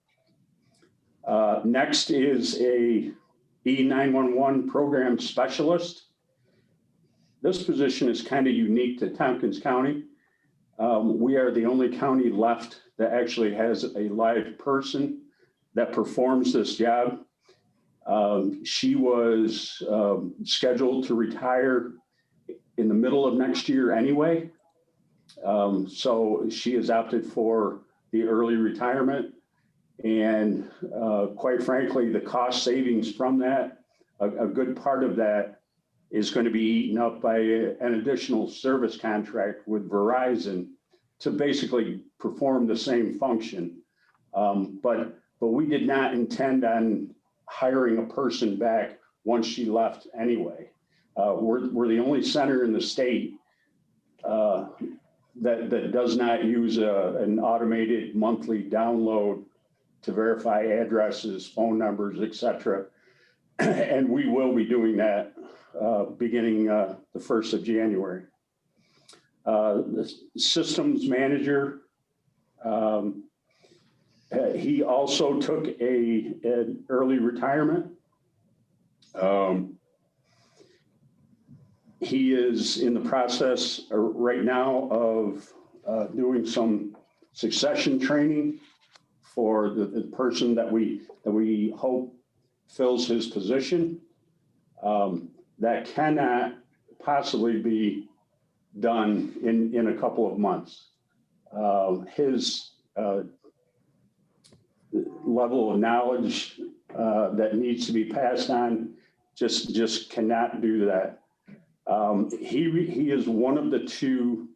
Next is a E911 program specialist. This position is kind of unique to Tompkins County. We are the only county left that actually has a live person that performs this job. She was scheduled to retire in the middle of next year anyway. So she has opted for the early retirement. And quite frankly, the cost savings from that, a good part of that is going to be eaten up by an additional service contract with Verizon to basically perform the same function. But we did not intend on hiring a person back once she left anyway. We're the only center in the state that does not use an automated monthly download to verify addresses, phone numbers, et cetera. And we will be doing that beginning the 1st of January. The systems manager, he also took an early retirement. He is in the process right now of doing some succession training for the person that we hope fills his position. That cannot possibly be done in a couple of months. His level of knowledge that needs to be passed on just cannot do that. He is one of the two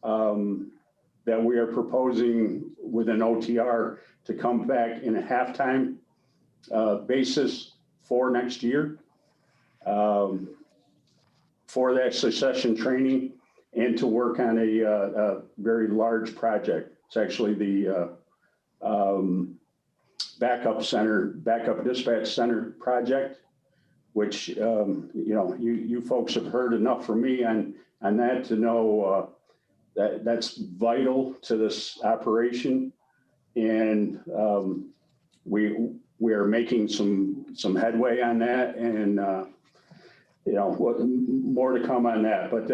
that we are proposing with an OTR to come back in a halftime basis for next year for that succession training and to work on a very large project. It's actually the backup dispatch center project, which you folks have heard enough from me on that to know that's vital to this operation, and we are making some headway on that, and more to come on that, but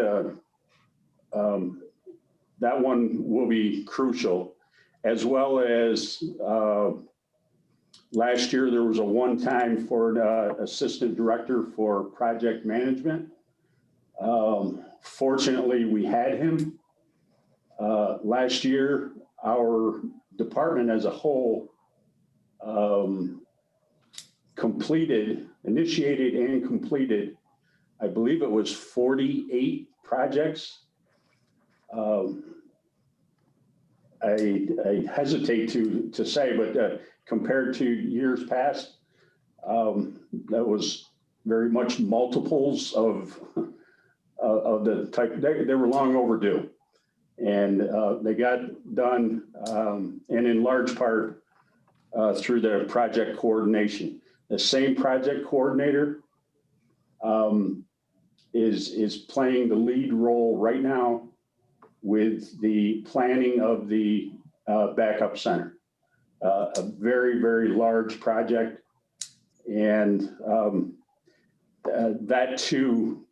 that one will be crucial, as well as last year there was a one-time for an assistant director for project management. Fortunately, we had him. Last year, our department as a whole initiated and completed, I believe it was 48 projects. I hesitate to say, but compared to years past, that was very much multiples of the type. They were long overdue, and they got done, and in large part through the project coordination. The same project coordinator is playing the lead role right now with the planning of the backup center, a very, very large project. And that too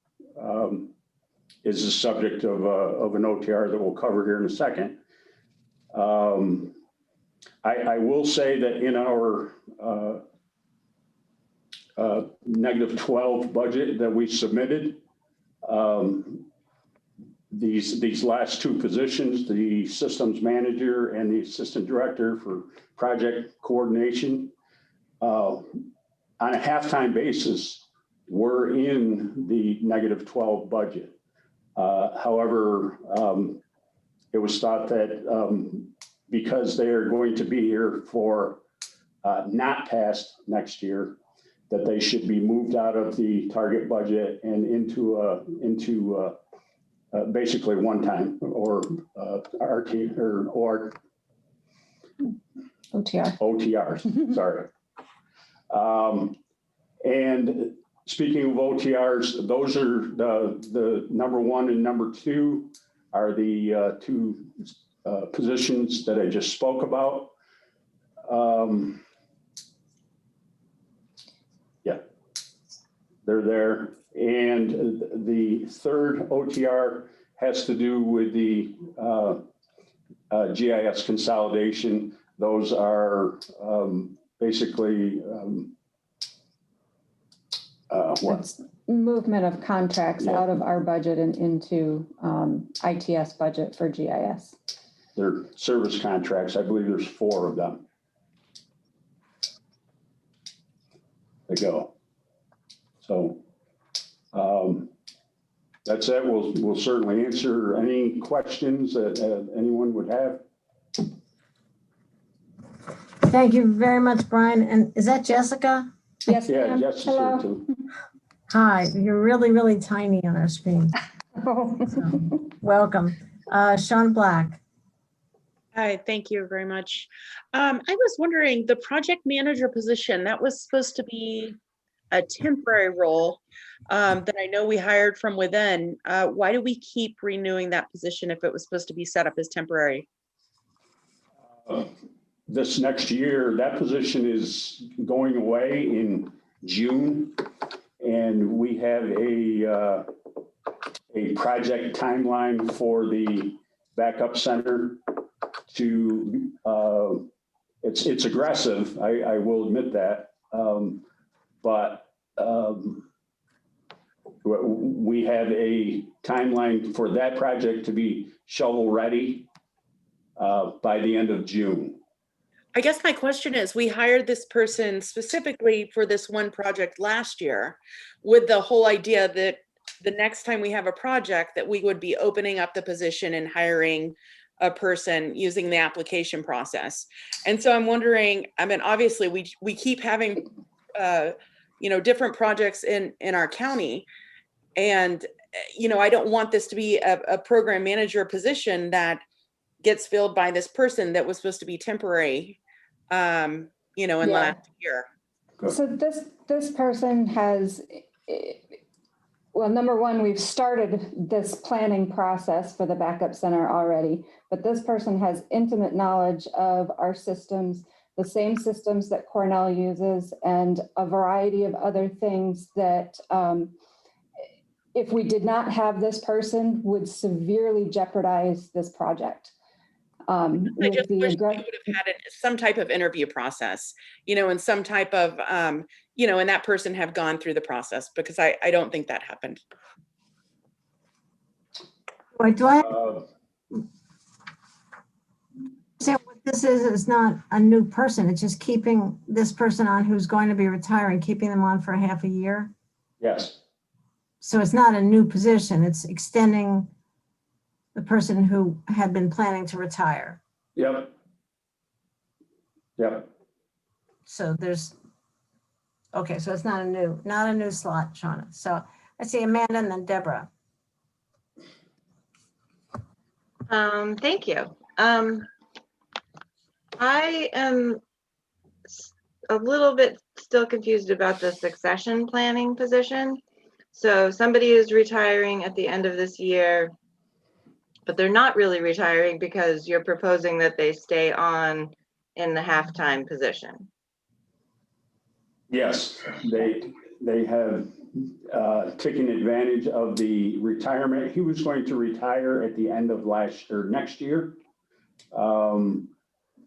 is the subject of an OTR that we'll cover here in a second. I will say that in our -12 budget that we submitted, these last two positions, the systems manager and the assistant director for project coordination, on a halftime basis, were in the -12 budget. However, it was thought that because they are going to be here for not passed next year, that they should be moved out of the target budget and into basically one time or RT or OTRs, sorry. And speaking of OTRs, those are the number 1 and number 2 are the 2 positions that I just spoke about. Yeah, they're there. And the third OTR has to do with the GIS consolidation. Those are basically It's movement of contracts out of our budget and into ITS budget for GIS. They're service contracts. I believe there's 4 of them. They go. So that's it. We'll certainly answer any questions that anyone would have. Thank you very much, Brian. And is that Jessica? Yes, Yeah, ma'am. Jessica's Hello. here too. Hi, you're really, really tiny on our screen. Oh. So, welcome. Sean Black. Hi, thank you very much. I was wondering, the project manager position, that was supposed to be a temporary role that I know we hired from within. Why do we keep renewing that position if it was supposed to be set up as temporary? This next year, that position is going away in June. And we have a project timeline for the backup center to, it's aggressive, I will admit that. But we have a timeline for that project to be shovel ready by the end of June. I guess my question is, we hired this person specifically for this one project last year with the whole idea that the next time we have a project that we would be opening up the position and hiring a person using the application process. And so I'm wondering, I mean, obviously we keep having, different projects in our county. And, I don't want this to be a program manager position that gets filled by this person that was supposed to be temporary, in last year. So this person has, well, number one, we've started this planning process for the backup center already, but this person has intimate knowledge of our systems, the same systems that Cornell uses, and a variety of other things that if we did not have this person would severely jeopardize this project. I just wish we would have had some type of interview process, and some type of, and that person have gone through the process, because I don't think that happened. Wait, do I say what this is not a new person? It's just keeping this person on who's going to be retiring, keeping them on for half a year? Yes. So it's not a new position. It's extending the person who had been planning to retire. Yep. So okay, so it's not a new slot, Shauna. So I see Amanda and then Deborah. Thank you. I am a little bit still confused about the succession planning position. So somebody is retiring at the end of this year, but they're not really retiring because you're proposing that they stay on in the half-time position. Yes, they have taken advantage of the retirement. He was going to retire at the end of next year.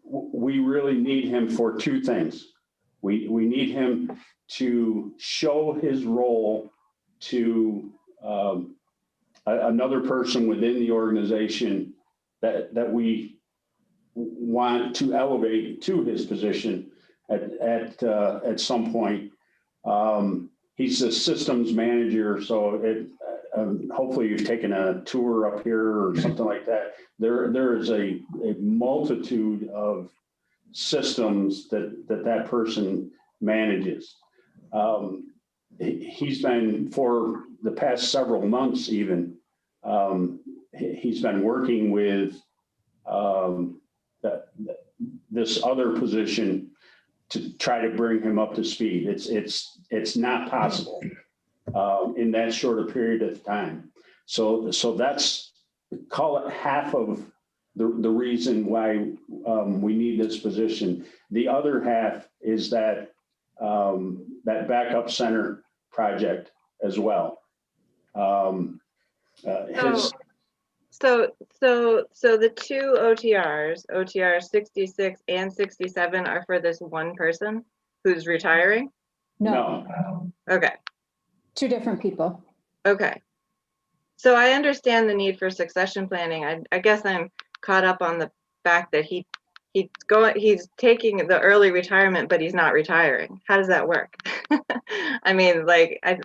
We really need him for 2 things. We need him to show his role to another person within the organization that we want to elevate to his position at some point. He's a systems manager, so hopefully you've taken a tour up here or something like that. There is a multitude of systems that person manages. He's been, for the past several months even, he's been working with this other position to try to bring him up to speed. It's not possible in that short a period of time. So that's, call it half of the reason why we need this position. The other half is that backup center project as well. So the two OTRs 66 and 67 are for this one person who's retiring? No, Okay. two different people. Okay. So I understand the need for succession planning. I guess I'm caught up on the fact that he's taking the early retirement, but he's not retiring. How does that work? I mean, like, I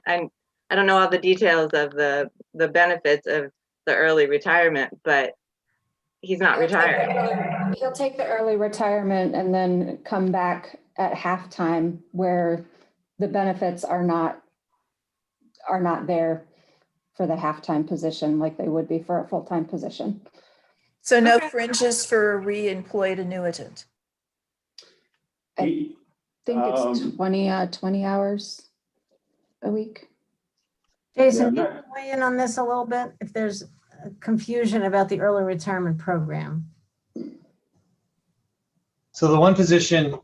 don't know all the details of the benefits of the early retirement, but he's not retiring. He'll take the early retirement and then come back at halftime where the benefits are not there for the halftime position like they would be for a full-time position. So no fringes for a re-employed annuitant? I think it's 20 hours a week. Jason, can you weigh in on this a little bit? If there's confusion about the early retirement program. So the one position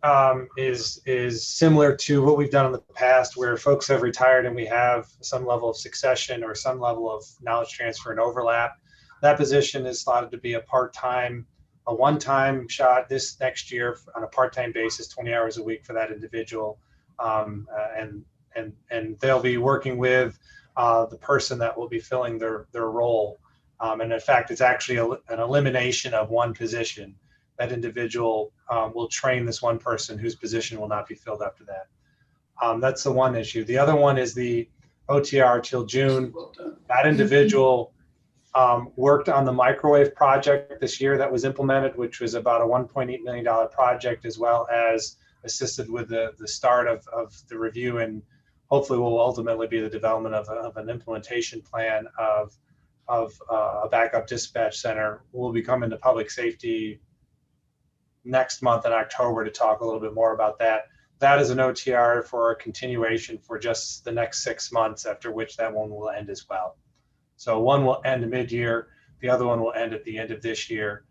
is similar to what we've done in the past, where folks have retired and we have some level of succession or some level of knowledge transfer and overlap. That position is slotted to be a part-time, a one-time shot this next year on a part-time basis, 20 hours a week for that individual, and they'll be working with the person that will be filling their role. And in fact, it's actually an elimination of one position. That individual will train this one person whose position will not be filled after that. That's the one issue. The other one is the OTR till June. That individual worked on the microwave project this year that was implemented, which was about a $1.8 million project, as well as assisted with the start of the review, and hopefully will ultimately be the development of an implementation plan of a backup dispatch center. We'll be coming to public safety next month in October to talk a little bit more about that. That is an OTR for a continuation for just the next 6 months, after which that one will end as well. So one will end mid-year, the other one will end at the end of this year.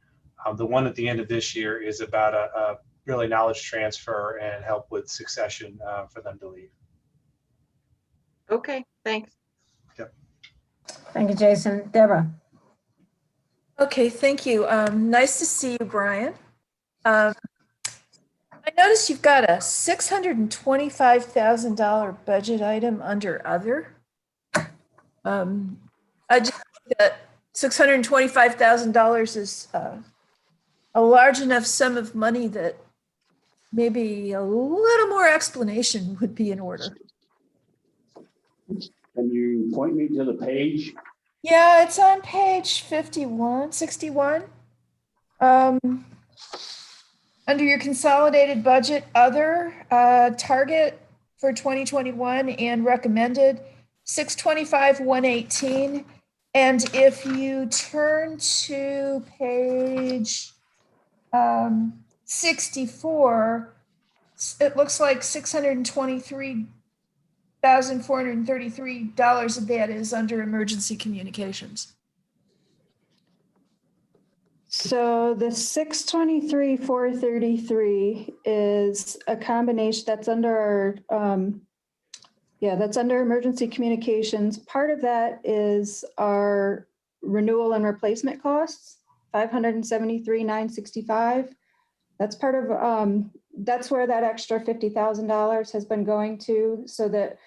The one at the end of this year is about a really knowledge transfer and help with succession for them to leave. Okay, thanks. Yep. Thank you, Jason. Deborah. Okay, thank you. Nice to see you, Brian. I noticed you've got a $625,000 budget item under other. I just think that $625,000 is a large enough sum of money that maybe a little more explanation would be in order. Can you point me to the page? Yeah, it's on page 61. Under your consolidated budget, other target for 2021 and recommended 625,118. And if you turn to page 64, it looks like $623,433 of that is under emergency communications. So the 623,433 is a combination that's under our, that's under emergency communications. Part of that is our renewal and replacement costs, $573,965. That's part of, that's where that extra $50,000 has been going to, so that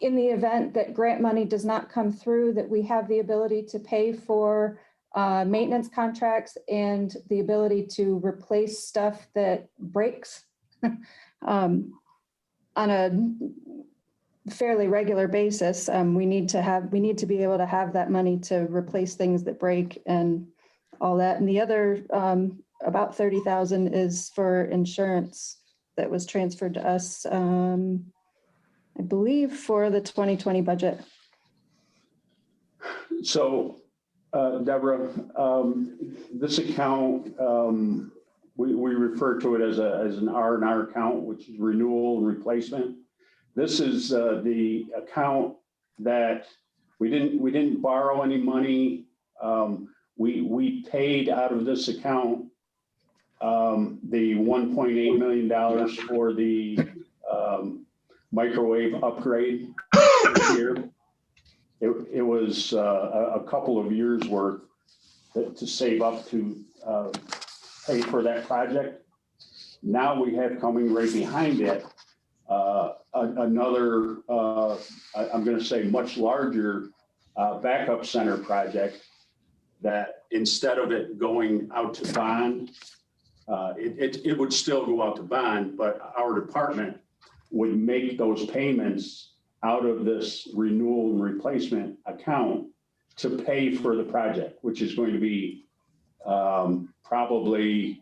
in the event that grant money does not come through, that we have the ability to pay for maintenance contracts and the ability to replace stuff that breaks on a fairly regular basis. We need to be able to have that money to replace things that break and all that. And the other about 30,000 is for insurance that was transferred to us, I believe for the 2020 budget. So, Deborah, this account, we refer to it as an R&R account, which is renewal and replacement. This is the account that we didn't borrow any money. We paid out of this account the $1.8 million for the microwave upgrade this year. It was a couple of years worth to save up to pay for that project. Now we have coming right behind it another, I'm going to say much larger backup center project that instead of it going out to bond, it would still go out to bond, but our department would make those payments out of this renewal and replacement account to pay for the project, which is going to be probably,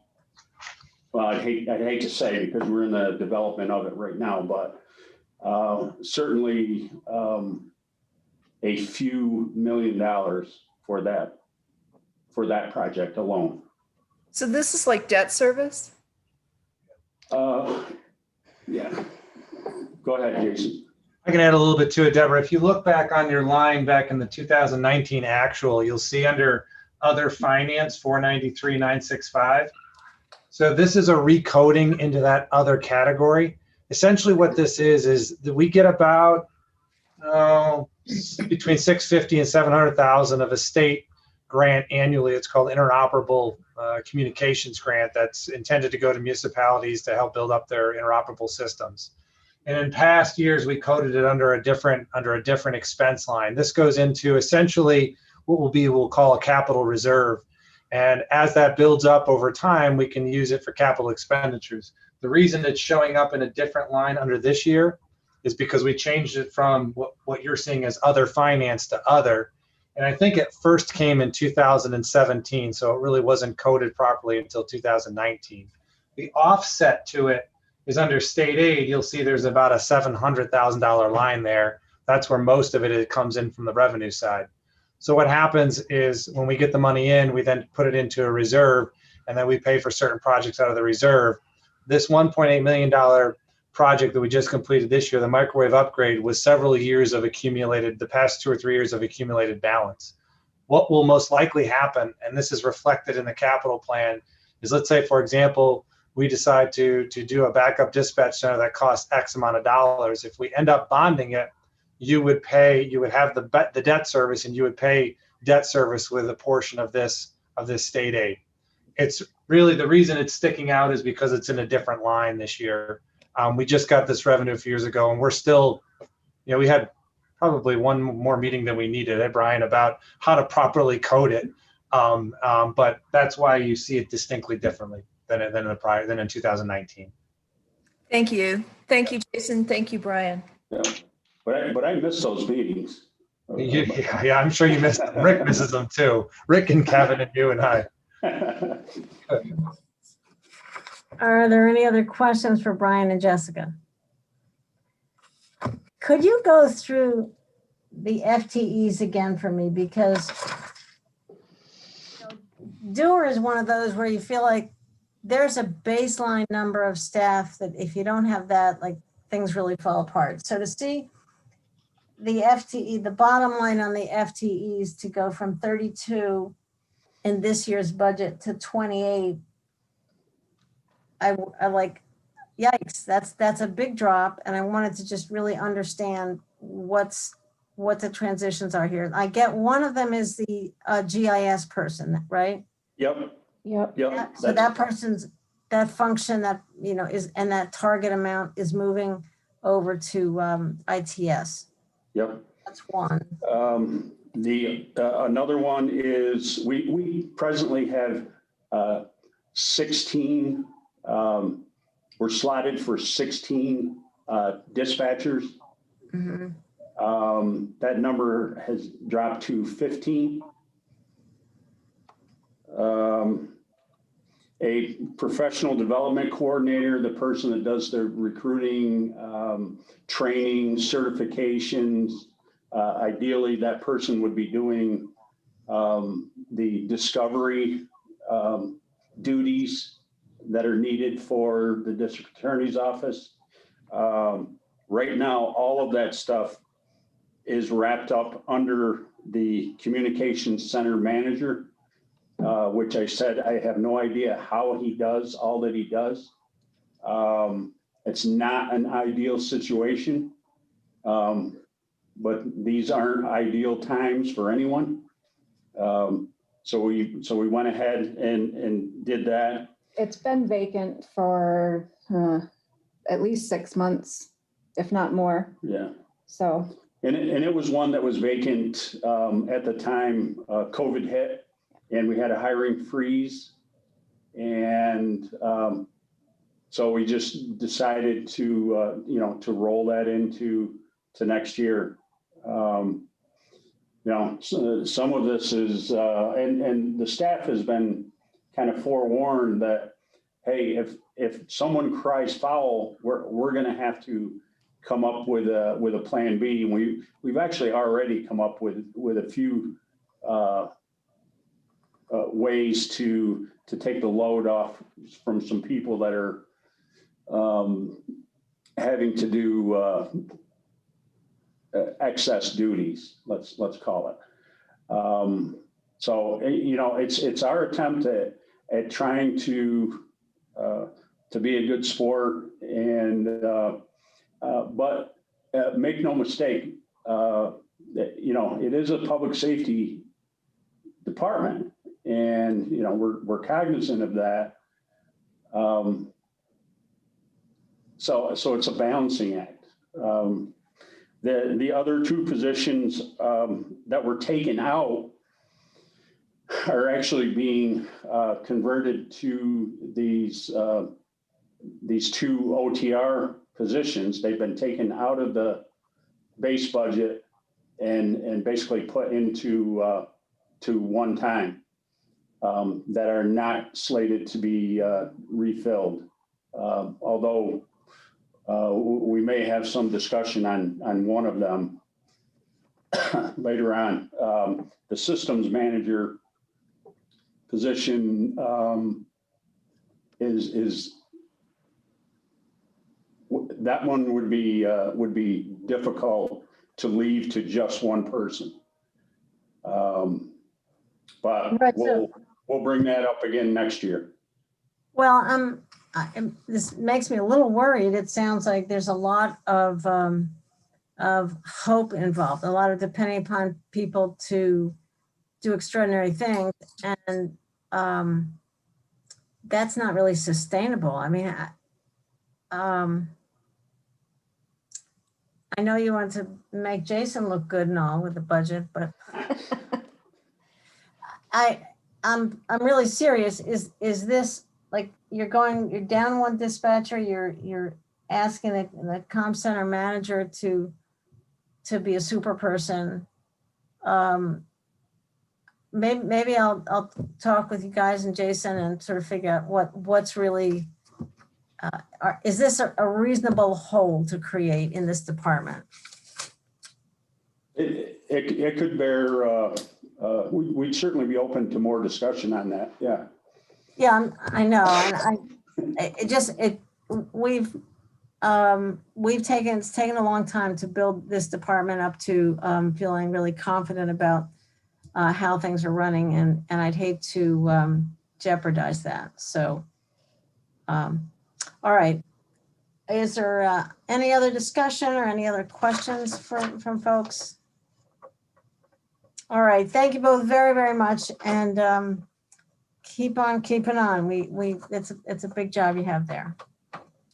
well, I'd hate to say because we're in the development of it right now, but certainly a few $1 million for that project alone. So this is like debt service? Yeah. Go ahead, Jason. I can add a little bit to it, Deborah. If you look back on your line back in the 2019 actual, you'll see under other finance 493,965. So this is a recoding into that other category. Essentially what this is that we get about between 650 and 700,000 of a state grant annually. It's called Interoperable Communications Grant that's intended to go to municipalities to help build up their interoperable systems. And in past years, we coded it under a different expense line. This goes into essentially what we'll call a capital reserve. And as that builds up over time, we can use it for capital expenditures. The reason it's showing up in a different line under this year is because we changed it from what you're seeing as other finance to other. And I think it first came in 2017, so it really wasn't coded properly until 2019. The offset to it is under state aid. You'll see there's about a $700,000 line there. That's where most of it comes in from the revenue side. So what happens is when we get the money in, we then put it into a reserve, and then we pay for certain projects out of the reserve. This $1.8 million project that we just completed this year, the microwave upgrade, was several years of accumulated, the past 2 or 3 years of accumulated balance. What will most likely happen, and this is reflected in the capital plan, is let's say, for example, we decide to do a backup dispatch center that costs X amount of dollars. If we end up bonding it, you would have the debt service, and you would pay debt service with a portion of this state aid. It's really, the reason it's sticking out is because it's in a different line this year. We just got this revenue a few years ago, and we're still, we had probably one more meeting than we needed, Brian, about how to properly code it. But that's why you see it distinctly differently than in 2019. Thank you. Thank you, Jason. Thank you, Brian. Yeah. But I miss those meetings. Yeah, I'm sure you missed them. Rick misses them too. Rick and Kevin and you and I. Are there any other questions for Brian and Jessica? Could you go through the FTEs again for me? Because Doer is one of those where you feel like there's a baseline number of staff that if you don't have that, like things really fall apart. So to see the FTE, the bottom line on the FTEs to go from 32 in this year's budget to 28, I like, yikes, that's a big drop. And I wanted to just really understand what the transitions are here. I get one of them is the GIS person, right? Yep. So that person's, that function that, is, and that target amount is moving over to ITS. Yep. That's one. Another one is we presently have 16, we're slotted for 16 dispatchers. Mm-hmm. That number has dropped to 15. a professional development coordinator, the person that does the recruiting, training, certifications. Ideally, that person would be doing the discovery duties that are needed for the district attorney's office. Right now, all of that stuff is wrapped up under the communications center manager, which I said I have no idea how he does all that he does. It's not an ideal situation, but these aren't ideal times for anyone. So we went ahead and did that. It's been vacant for at least 6 months, if not more. Yeah. So. And it was one that was vacant at the time COVID hit, and we had a hiring freeze. And so we just decided to, to roll that into next year. Some of this is, and the staff has been kind of forewarned that, hey, if someone cries foul, we're going to have to come up with a plan B. We've actually already come up with a few ways to take the load off from some people that are having to do excess duties, let's call it. So it's our attempt at trying to be a good sport, and but make no mistake, it is a public safety department, and we're cognizant of that. So it's a balancing act. The other two positions that were taken out are actually being converted to these two OTR positions. They've been taken out of the base budget and basically put into to one time that are not slated to be refilled. Although we may have some discussion on one of them later on. The systems manager position is that one would be difficult to leave to just one person. But Right, we'll bring that up again next year. Well, this makes me a little worried. It sounds like there's a lot of hope involved, a lot of depending upon people to do extraordinary things, and that's not really sustainable. I mean, I know you want to make Jason look good and all with the budget, but I'm really serious. Is this like you're down one dispatcher, you're asking the comm center manager to be a super person? Maybe I'll talk with you guys and Jason and sort of figure out what's really is this a reasonable hole to create in this department? It could bear. We'd certainly be open to more discussion on that. Yeah. Yeah, I know, and it's taken a long time to build this department up to feeling really confident about how things are running, and I'd hate to jeopardize that. So, all right. Is there any other discussion or any other questions from folks? All right, thank you both very, very much, and keep on keeping on. It's a big job you have there.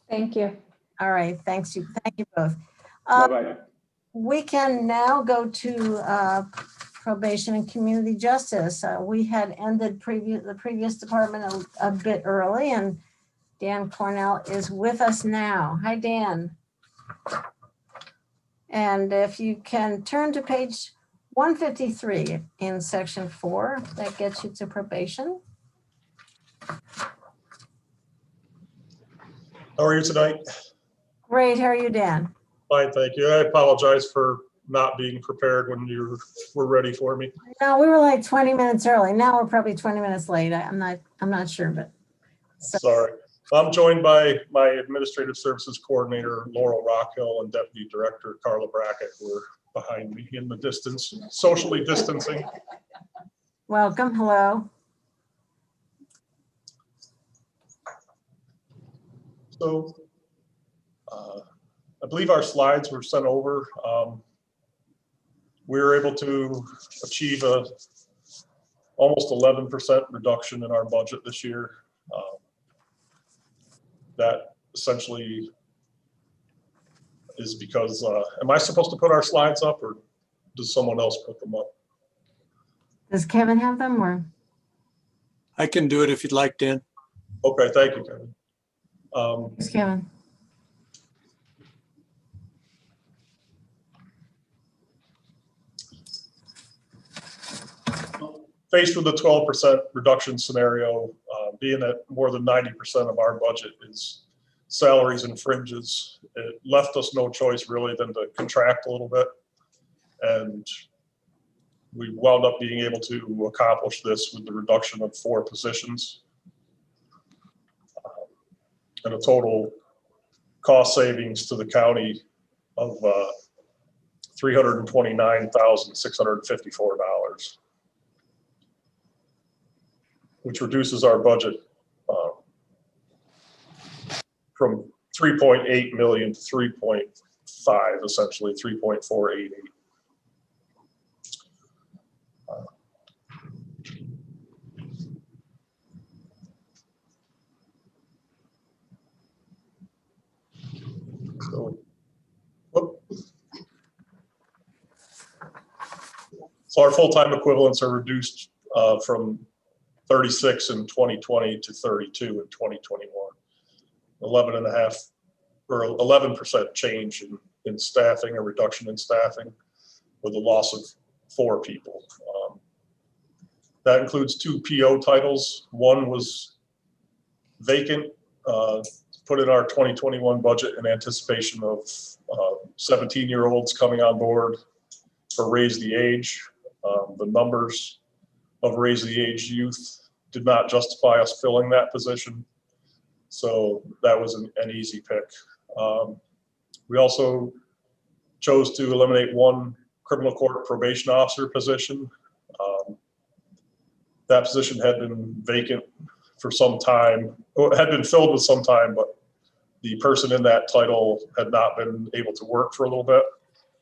Thank you. All right, thank you both. Bye-bye. We can now go to probation and community justice. We had ended the previous department a bit early, and Dan Cornell is with us now. Hi, Dan. And if you can turn to page 153 in section 4, that gets you to probation. How are you tonight? Great. How are you, Dan? Fine, thank you. I apologize for not being prepared when you were ready for me. No, we were like 20 minutes early. Now we're probably 20 minutes late. I'm not sure, but. Sorry. I'm joined by my Administrative Services Coordinator, Laurel Rockhill, and Deputy Director, Carla Brackett, who are behind me in the distance, socially distancing. Welcome. Hello. So I believe our slides were sent over. We were able to achieve a almost 11% reduction in our budget this year. That essentially is because, am I supposed to put our slides up or does someone else put them up? Does Kevin have them or? I can do it if you'd like, Dan. Okay, thank you, Kevin. Thanks, Kevin. Faced with a 12% reduction scenario, being that more than 90% of our budget is salaries and fringes, it left us no choice really than to contract a little bit. And we wound up being able to accomplish this with the reduction of 4 positions and a total cost savings to the county of $329,654. Which reduces our budget from 3.8 million to 3.5, essentially 3.488. So our full-time equivalents are reduced from 36 in 2020 to 32 in 2021. 11.5 or 11% change in staffing, a reduction in staffing with a loss of 4 people. That includes 2 PO titles. One was vacant, put in our 2021 budget in anticipation of 17-year-olds coming on board for Raise the Age. The numbers of Raise the Age youth did not justify us filling that position. So that was an easy pick. We also chose to eliminate 1 criminal court probation officer position. That position had been vacant for some time, had been filled with some time, but the person in that title had not been able to work for a little bit.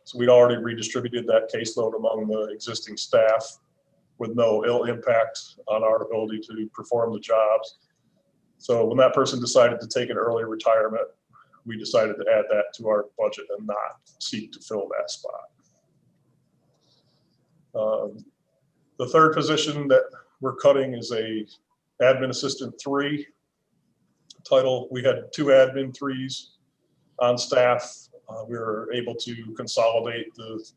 So we'd already redistributed that caseload among the existing staff with no ill impact on our ability to perform the jobs. So when that person decided to take an early retirement, we decided to add that to our budget and not seek to fill that spot. The third position that we're cutting is a admin assistant 3 title. We had 2 admin 3s on staff. We were able to consolidate the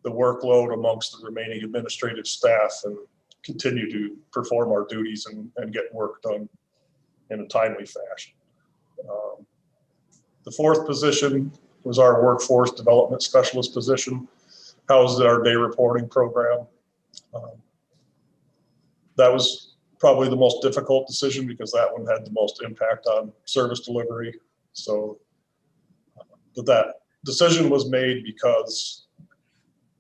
workload amongst the remaining administrative staff and continue to perform our duties and get work done in a timely fashion. The 4th position was our workforce development specialist position, housed at our day reporting program. That was probably the most difficult decision because that one had the most impact on service delivery. So, but that decision was made because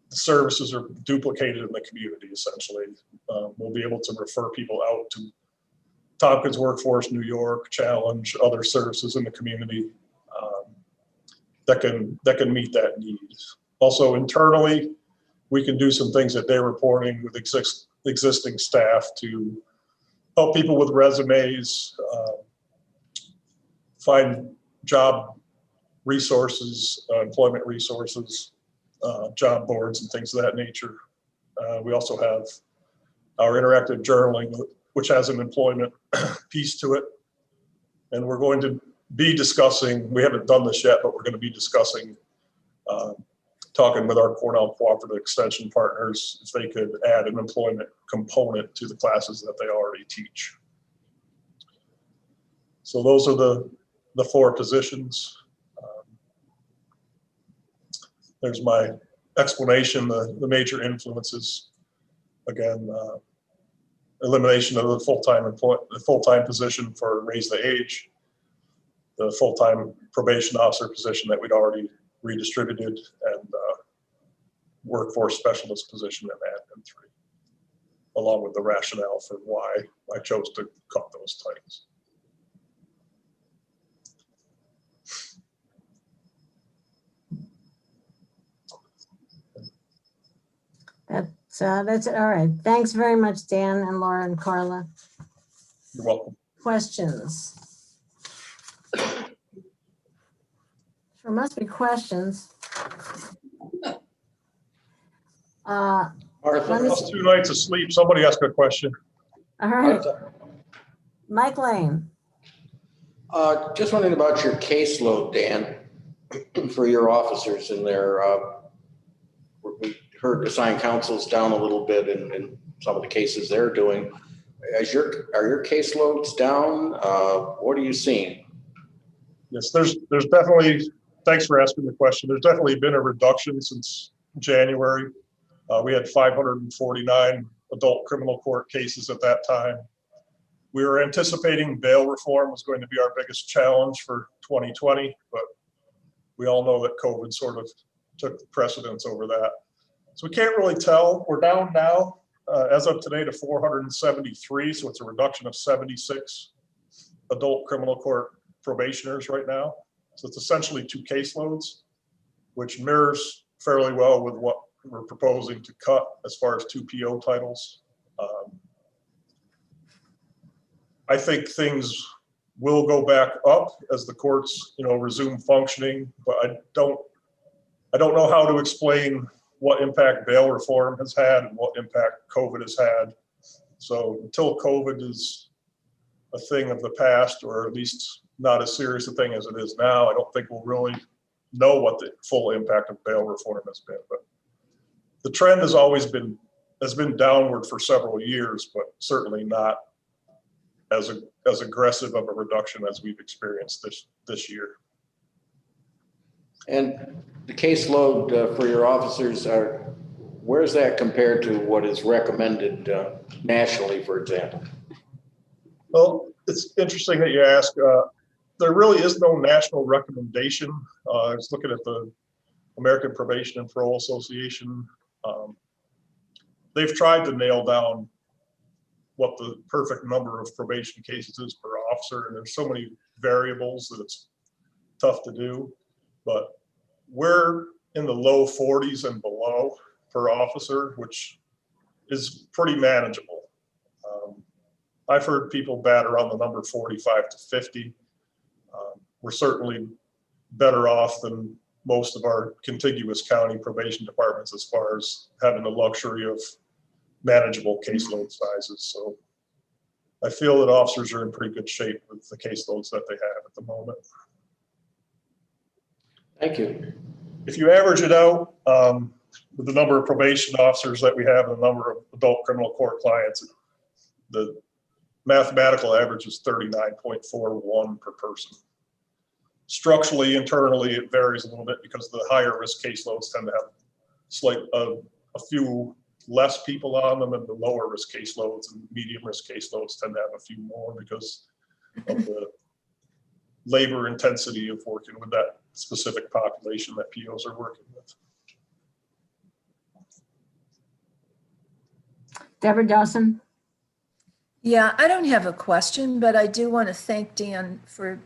the services are duplicated in the community, essentially. We'll be able to refer people out to Tompkins Workforce, New York, Challenge, other services in the community that can meet that need. Also internally, we can do some things at day reporting with existing staff to help people with resumes, find job resources, employment resources, job boards and things of that nature. We also have our interactive journaling, which has an employment piece to it. And we're going to be discussing, we haven't done this yet, but we're going to be discussing, talking with our Cornell Cooperative Extension partners if they could add an employment component to the classes that they already teach. So those are the the 4 positions. There's my explanation, the major influences. Again, elimination of the full-time position for raise the age, the full-time probation officer position that we'd already redistributed, and workforce specialist position in admin 3, along with the rationale for why I chose to cut those titles. That's it. All right. Thanks very much, Dan and Laura and Carla. You're welcome. Questions? There must be questions. Martha, Lost 2 nights of sleep. Somebody ask a question. All right. Mike Lane. Just wondering about your caseload, Dan, for your officers in there. We heard assigned counsels down a little bit in some of the cases they're doing. Are your caseloads down? What are you seeing? Yes, there's definitely, thanks for asking the question. There's definitely been a reduction since January. We had 549 adult criminal court cases at that time. We were anticipating bail reform was going to be our biggest challenge for 2020, but we all know that COVID sort of took precedence over that. So we can't really tell. We're down now, as of today, to 473. So it's a reduction of 76 adult criminal court probationers right now. So it's essentially 2 caseloads, which mirrors fairly well with what we're proposing to cut as far as 2 PO titles. I think things will go back up as the courts, resume functioning, but I don't know how to explain what impact bail reform has had and what impact COVID has had. So until COVID is a thing of the past, or at least not as serious a thing as it is now, I don't think we'll really know what the full impact of bail reform has been. But the trend has been downward for several years, but certainly not as aggressive of a reduction as we've experienced this year. And the caseload for your officers, where's that compared to what is recommended nationally, for example? Well, it's interesting that you ask. There really is no national recommendation. I was looking at the American Probation and Parole Association. They've tried to nail down what the perfect number of probation cases is per officer, and there's so many variables that it's tough to do. But we're in the low 40s and below per officer, which is pretty manageable. I've heard people bat around the number 45 to 50. We're certainly better off than most of our contiguous county probation departments as far as having the luxury of manageable caseload sizes. So I feel that officers are in pretty good shape with the caseloads that they have at the moment. Thank you. If you average it out with the number of probation officers that we have and the number of adult criminal court clients, the mathematical average is 39.41 per person. Structurally, internally, it varies a little bit because the higher risk caseloads tend to have a few less people on them, and the lower risk caseloads and medium risk caseloads tend to have a few more because of the labor intensity of working with that specific population that POs are working with. Deborah Dawson. Yeah, I don't have a question, but I do want to thank Dan for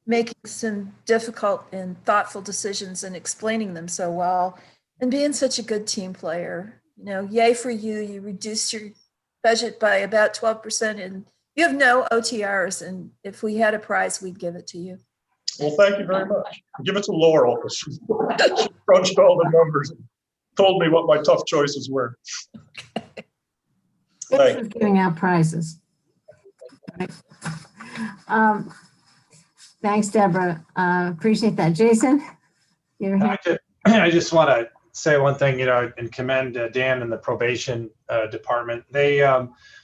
making some difficult and thoughtful decisions and explaining them so well and being such a good team player. Yay for you. You reduced your budget by about 12% and you have no OTRs. And if we had a prize, we'd give it to you. Well, thank you very much. Give it to Laurel because she crunched all the numbers and told me what my tough choices were. Thanks for giving out prizes. Thanks, Deborah. Appreciate that. Jason? I just want to say one thing, and commend Dan and the probation department. They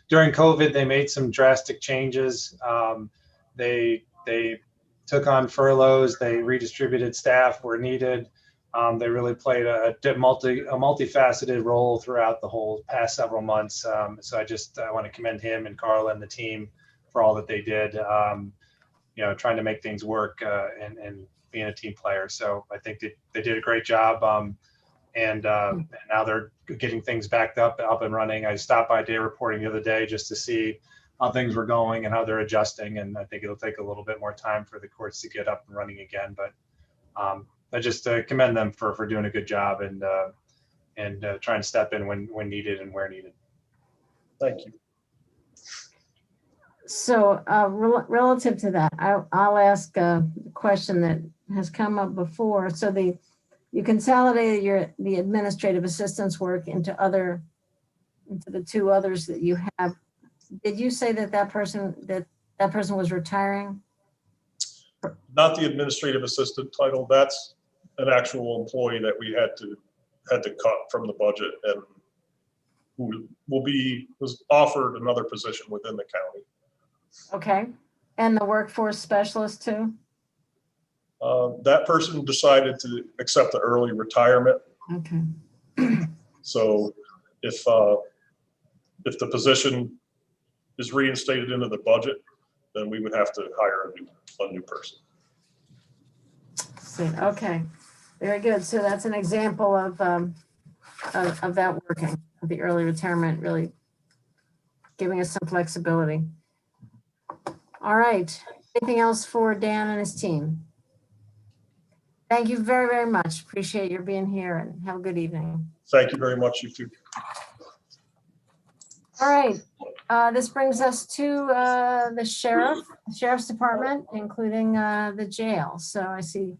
during COVID, they made some drastic changes. They took on furloughs. They redistributed staff where needed. They really played a multifaceted role throughout the whole past several months. So I want to commend him and Carla and the team for all that they did, trying to make things work and being a team player. So I think they did a great job. And now they're getting things backed up and running. I stopped by day reporting the other day just to see how things were going and how they're adjusting. And I think it'll take a little bit more time for the courts to get up and running again. But I just commend them for doing a good job and trying to step in when needed and where needed. Thank you. So relative to that, I'll ask a question that has come up before. So you consolidated the administrative assistance work into the two others that you have. Did you say that person was retiring? Not the administrative assistant title. That's an actual employee that we had to cut from the budget, and who was offered another position within the county. Okay, and the workforce specialist too? That person decided to accept the early retirement. Okay. So if the position is reinstated into the budget, then we would have to hire a new person. Okay, very good. So that's an example of that working, of the early retirement really giving us some flexibility. All right, anything else for Dan and his team? Thank you very, very much. Appreciate your being here, and have a good evening. Thank you very much, you too. All right, this brings us to the Sheriff's Department, including the jail. So I see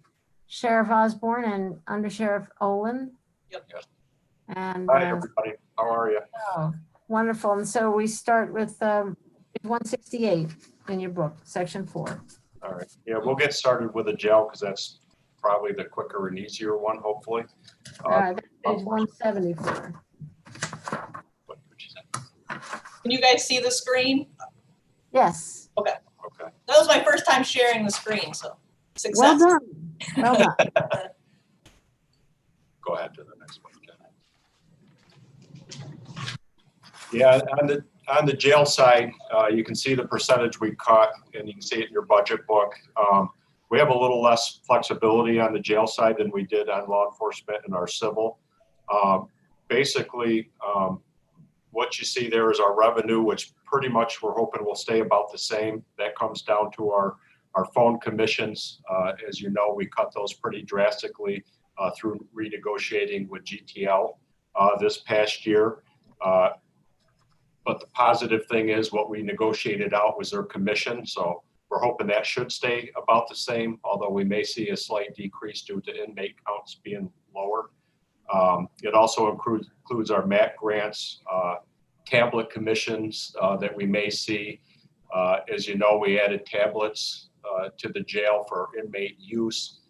Sheriff Osborne and Under Sheriff Olin. Yep. And hi, everybody. How are you? Oh, wonderful. And so we start with 168 in your book, section 4. All right. Yeah, we'll get started with the jail because that's probably the quicker and easier one, hopefully. That's page 174. Can you guys see the screen? Yes. Okay. Okay. That was my first time sharing the screen, so success. Well done. Well done. Go ahead to the next one, Ken. Yeah, on the jail side, you can see the percentage we cut, and you can see it in your budget book. We have a little less flexibility on the jail side than we did on law enforcement and our civil. Basically, what you see there is our revenue, which pretty much we're hoping will stay about the same. That comes down to our phone commissions. As you know, we cut those pretty drastically through renegotiating with GTL this past year. But the positive thing is what we negotiated out was their commission. So we're hoping that should stay about the same, although we may see a slight decrease due to inmate counts being lower. It also includes our MAC grants, tablet commissions that we may see. As you know, we added tablets to the jail for inmate use.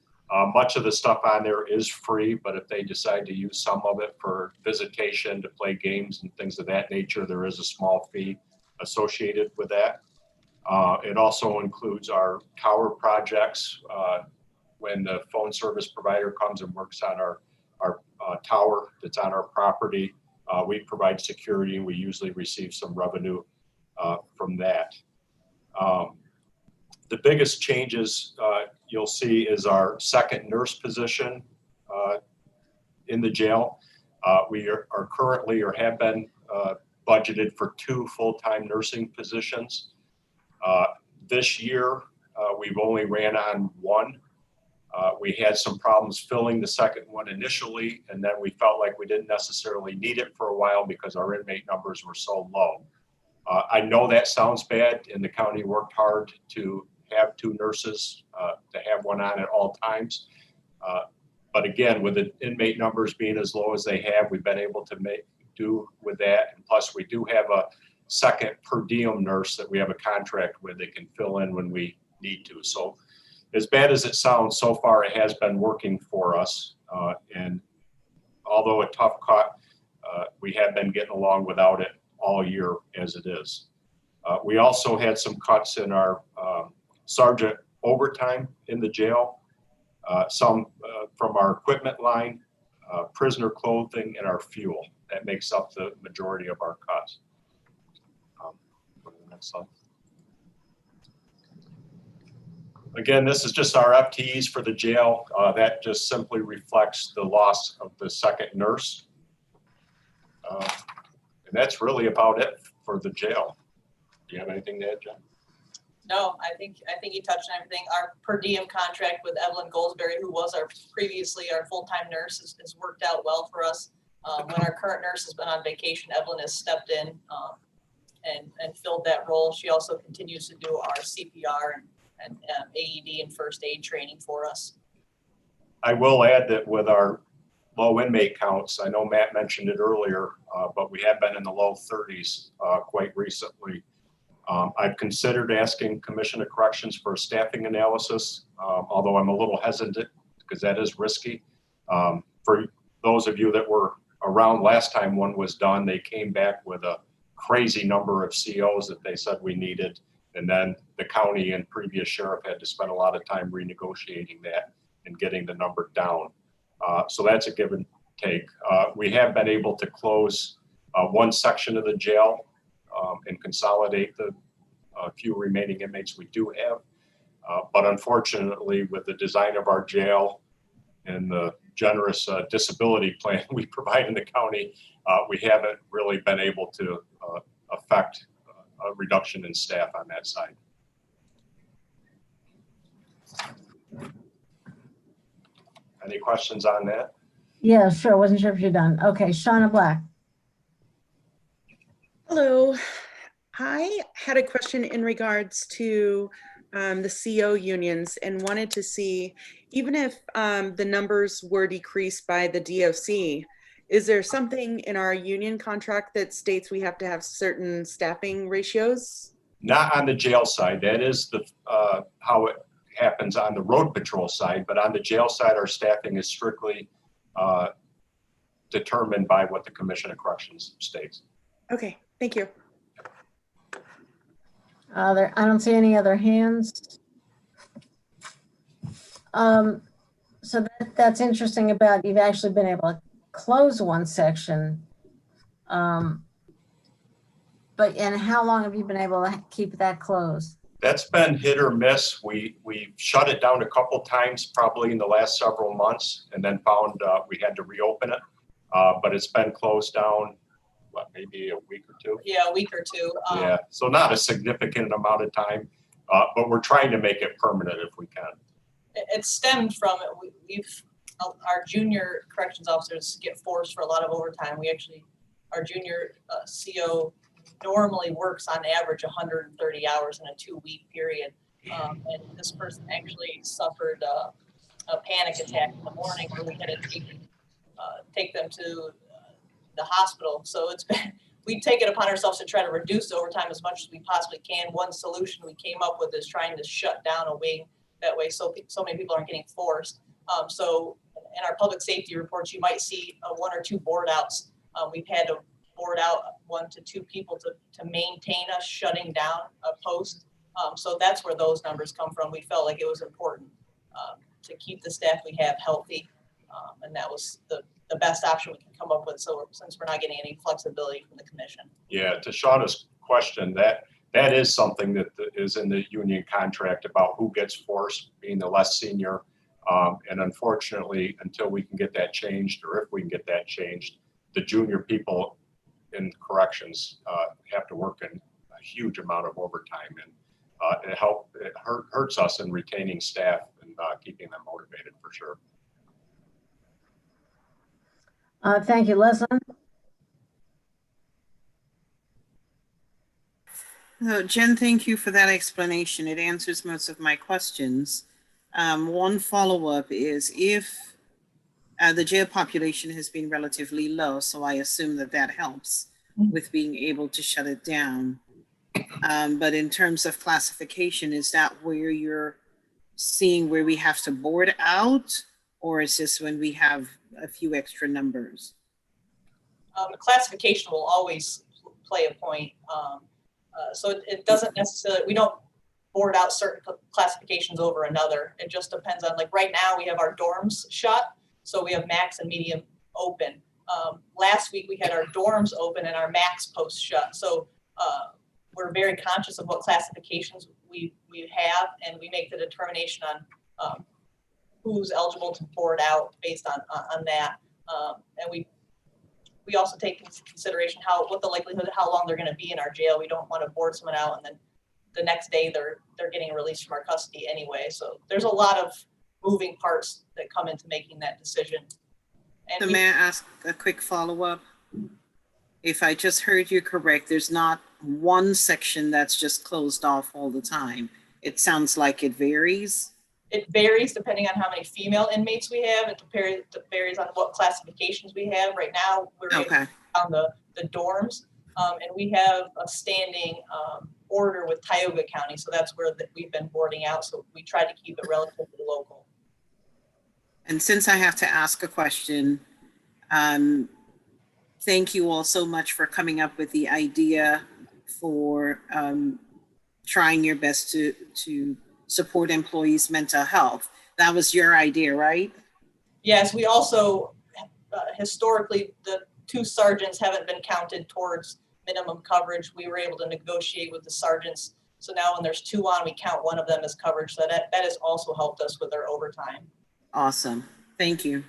Much of the stuff on there is free, but if they decide to use some of it for visitation, to play games and things of that nature, there is a small fee associated with that. It also includes our tower projects. When the phone service provider comes and works on our tower that's on our property, we provide security, and we usually receive some revenue from that. The biggest changes you'll see is our second nurse position in the jail. We are currently, or have been, budgeted for 2 full-time nursing positions. This year, we've only ran on 1. We had some problems filling the second one initially, and then we felt like we didn't necessarily need it for a while because our inmate numbers were so low. I know that sounds bad, and the county worked hard to have 2 nurses, to have one on at all times. But again, with the inmate numbers being as low as they have, we've been able to make do with that. And plus, we do have a second per diem nurse that we have a contract with that can fill in when we need to. So as bad as it sounds, so far it has been working for us. And although a tough cut, we have been getting along without it all year as it is. We also had some cuts in our sergeant overtime in the jail, some from our equipment line, prisoner clothing, and our fuel. That makes up the majority of our costs. Go to the next slide. Again, this is just our FTEs for the jail. That just simply reflects the loss of the second nurse. And that's really about it for the jail. Do you have anything to add, Jen? No, I think you touched on everything. Our per diem contract with Evelyn Goldsberry, who was previously our full-time nurse, has worked out well for us. When our current nurse has been on vacation, Evelyn has stepped in and filled that role. She also continues to do our CPR and AED and first aid training for us. I will add that with our low inmate counts, I know Matt mentioned it earlier, but we have been in the low 30s quite recently. I've considered asking Commission of Corrections for a staffing analysis, although I'm a little hesitant because that is risky. For those of you that were around last time one was done, they came back with a crazy number of COs that they said we needed. And then the county and previous sheriff had to spend a lot of time renegotiating that and getting the number down. So that's a give and take. We have been able to close one section of the jail and consolidate the few remaining inmates we do have. But unfortunately, with the design of our jail and the generous disability plan we provide in the county, we haven't really been able to affect a reduction in staff on that side. Any questions on that? Yeah, sure. Wasn't sure if you're done. Okay, Shauna Black. Hello. I had a question in regards to the CO unions and wanted to see, even if the numbers were decreased by the DOC, is there something in our union contract that states we have to have certain staffing ratios? Not on the jail side. That is the how it happens on the road patrol side, but on the jail side, our staffing is strictly determined by what the Commission of Corrections states. Okay, thank you. I don't see any other hands. So that's interesting about you've actually been able to close one section. And how long have you been able to keep that closed? That's been hit or miss. We shut it down a couple times, probably in the last several months, and then found we had to reopen it. But it's been closed down, what, maybe a week or two? Yeah, a week or two. Yeah, so not a significant amount of time, but we're trying to make it permanent if we can. It stemmed from it. Our junior corrections officers get forced for a lot of overtime. Our junior CO normally works on average 130 hours in a 2-week period. And this person actually suffered a panic attack in the morning where we had to take them to the hospital. So we take it upon ourselves to try to reduce the overtime as much as we possibly can. One solution we came up with is trying to shut down a wing that way so many people aren't getting forced. So in our public safety reports, you might see 1 or 2 board outs. We've had to board out 1 to 2 people to maintain us shutting down a post. So that's where those numbers come from. We felt like it was important to keep the staff we have healthy. And that was the best option we can come up with. So since we're not getting any flexibility from the commission. Yeah, to Shauna's question, that is something that is in the union contract about who gets forced, being the less senior. And unfortunately, until we can get that changed, or if we can get that changed, the junior people in corrections have to work in a huge amount of overtime, and it hurts us in retaining staff and keeping them motivated for sure. Thank you, Leslie. Jen, thank you for that explanation. It answers most of my questions. One follow-up is if the jail population has been relatively low, so I assume that helps with being able to shut it down. But in terms of classification, is that where you're seeing where we have to board out, or is this when we have a few extra numbers? The classification will always play a point. So it doesn't necessarily, we don't board out certain classifications over another. It just depends on, like right now we have our dorms shut, so we have max and medium open. Last week we had our dorms open and our max post shut. So we're very conscious of what classifications we have, and we make the determination on who's eligible to board out based on that. And we also take into consideration what the likelihood of how long they're going to be in our jail. We don't want to board someone out and then the next day they're getting released from our custody anyway. So there's a lot of moving parts that come into making that decision. And So may I ask a quick follow-up? If I just heard you correct, there's not one section that's just closed off all the time. It sounds like it varies. It varies depending on how many female inmates we have. It varies on what classifications we have. Right now, we're on the dorms, and we have a standing order with Tioga County, so that's where we've been boarding out. So we try to keep it relatively local. And since I have to ask a question, thank you all so much for coming up with the idea for trying your best to support employees' mental health. That was your idea, right? Yes, we also, historically, the 2 sergeants haven't been counted towards minimum coverage. We were able to negotiate with the sergeants. So now when there's 2 on, we count one of them as coverage. So that has also helped us with our overtime. Awesome. Thank you.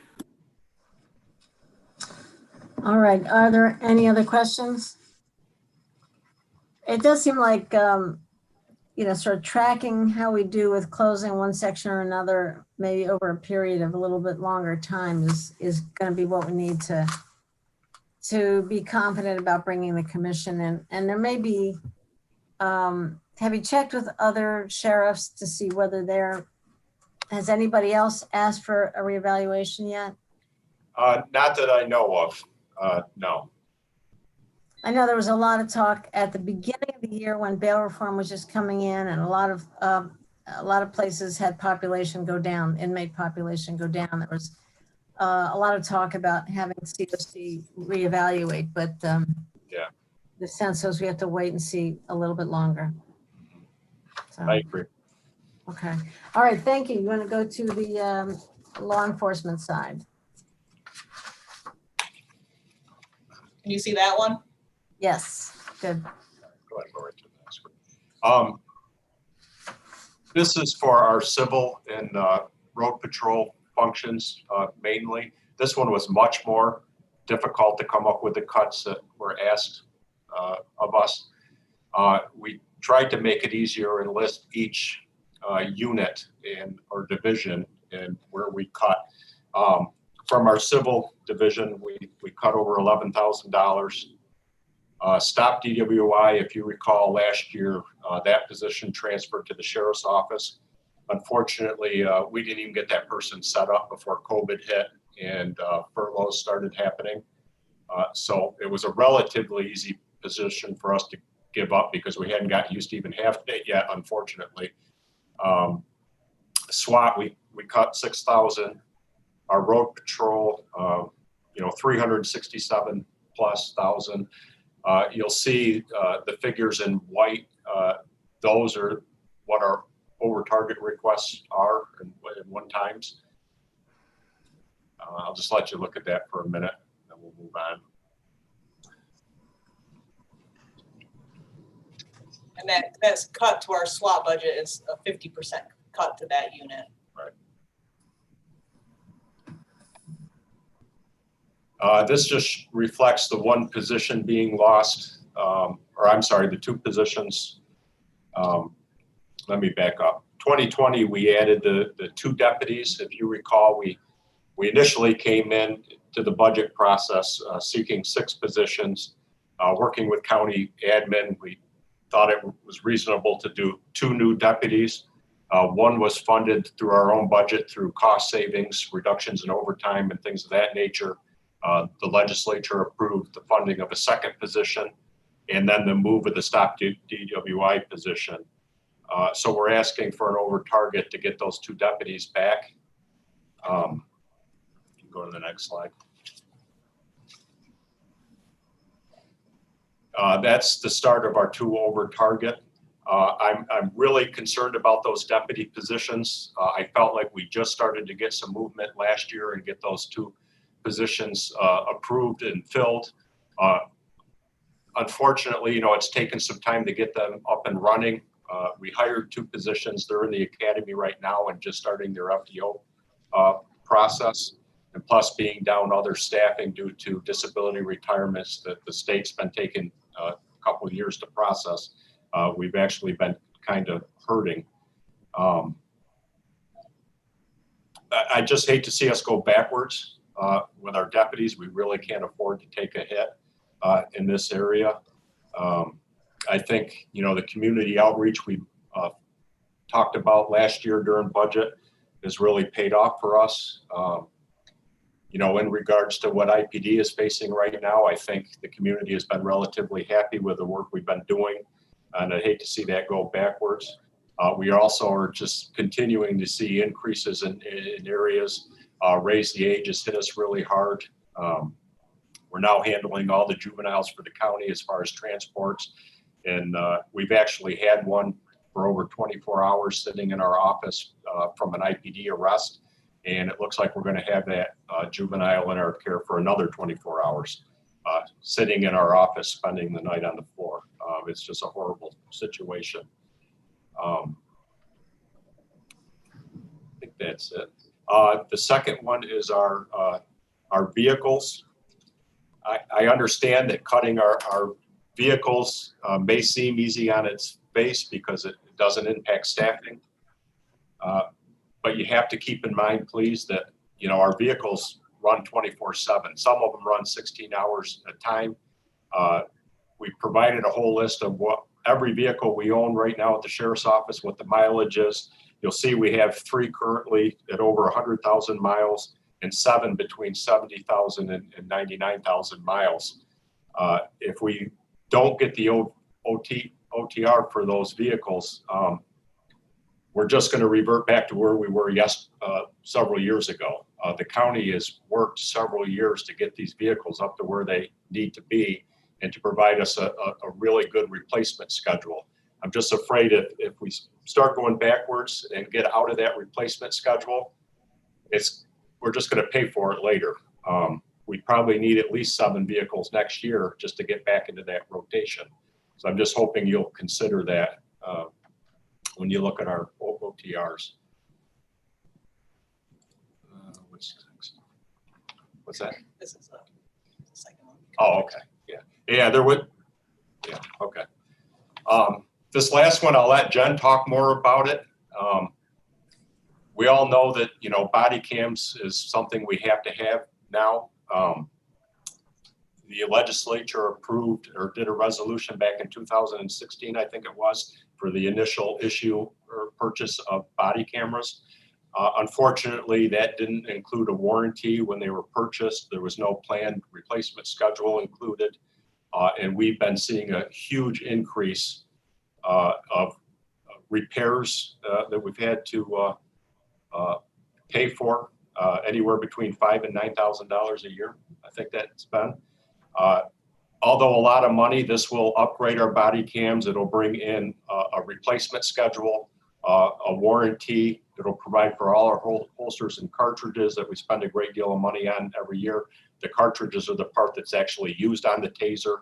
All right. Are there any other questions? It does seem like, sort of tracking how we do with closing one section or another, maybe over a period of a little bit longer time is going to be what we need to be confident about bringing the commission in. And there may be, have you checked with other sheriffs to see whether has anybody else asked for a reevaluation yet? Not that I know of, no. I know there was a lot of talk at the beginning of the year when bail reform was just coming in, and a lot of places had population go down, inmate population go down. There was a lot of talk about having COC reevaluate, but yeah, the sense was we have to wait and see a little bit longer. So, I agree. Okay. All right. Thank you. You want to go to the law enforcement side? Can you see that one? Yes. Good. Go ahead, go right to the next one. This is for our civil and road patrol functions mainly. This one was much more difficult to come up with the cuts that were asked of us. We tried to make it easier and list each unit or division and where we cut. From our civil division, we cut over $11,000. Stop DWI, if you recall last year, that position transferred to the sheriff's office. Unfortunately, we didn't even get that person set up before COVID hit and furloughs started happening. So it was a relatively easy position for us to give up because we hadn't gotten used to even having it yet, unfortunately. SWAT, we cut 6,000. Our road patrol, 367 plus thousand. You'll see the figures in white. Those are what our over target requests are in one times. I'll just let you look at that for a minute, and then we'll move on. And that's cut to our SWAT budget is a 50% cut to that unit. Right. This just reflects the one position being lost, or I'm sorry, the 2 positions. Let me back up. 2020, we added the 2 deputies. If you recall, we initially came in to the budget process seeking 6 positions, working with county admin. We thought it was reasonable to do 2 new deputies. One was funded through our own budget through cost savings, reductions in overtime and things of that nature. The legislature approved the funding of a 2nd position and then the move of the stop DWI position. So we're asking for an over target to get those 2 deputies back. You can go to the next slide. That's the start of our 2 over target. I'm really concerned about those deputy positions. I felt like we just started to get some movement last year and get those 2 positions approved and filled. Unfortunately, it's taken some time to get them up and running. We hired 2 positions. They're in the academy right now and just starting their FTO process. And plus being down other staffing due to disability retirements that the state's been taking a couple of years to process. We've actually been kind of hurting. I just hate to see us go backwards with our deputies. We really can't afford to take a hit in this area. I think, the community outreach we talked about last year during budget has really paid off for us. In regards to what IPD is facing right now, I think the community has been relatively happy with the work we've been doing, and I'd hate to see that go backwards. We also are just continuing to see increases in areas. Raise the age has hit us really hard. We're now handling all the juveniles for the county as far as transports, and we've actually had one for over 24 hours sitting in our office from an IPD arrest. And it looks like we're going to have that juvenile in our care for another 24 hours, sitting in our office, spending the night on the floor. It's just a horrible situation. I think that's it. The second one is our vehicles. I understand that cutting our vehicles may seem easy on its face because it doesn't impact staffing. But you have to keep in mind, please, that our vehicles run 24/7. Some of them run 16 hours at a time. We provided a whole list of what every vehicle we own right now at the sheriff's office, what the mileage is. You'll see we have 3 currently at over 100,000 miles and 7 between 70,000 and 99,000 miles. If we don't get the OTR for those vehicles, we're just going to revert back to where we were several years ago. The county has worked several years to get these vehicles up to where they need to be and to provide us a really good replacement schedule. I'm just afraid if we start going backwards and get out of that replacement schedule, we're just going to pay for it later. We probably need at least 7 vehicles next year just to get back into that rotation. So I'm just hoping you'll consider that when you look at our OTRs. What's that? This is the second one. Oh, okay. Yeah, there would. Yeah, okay. This last one, I'll let Jen talk more about it. We all know that, body cams is something we have to have now. The legislature approved or did a resolution back in 2016, I think it was, for the initial issue or purchase of body cameras. Unfortunately, that didn't include a warranty when they were purchased. There was no planned replacement schedule included. And we've been seeing a huge increase of repairs that we've had to pay for, anywhere between $5,000 and $9,000 a year. I think that's been. Although a lot of money, this will upgrade our body cams. It'll bring in a replacement schedule, a warranty. It'll provide for all our holsters and cartridges that we spend a great deal of money on every year. The cartridges are the part that's actually used on the taser.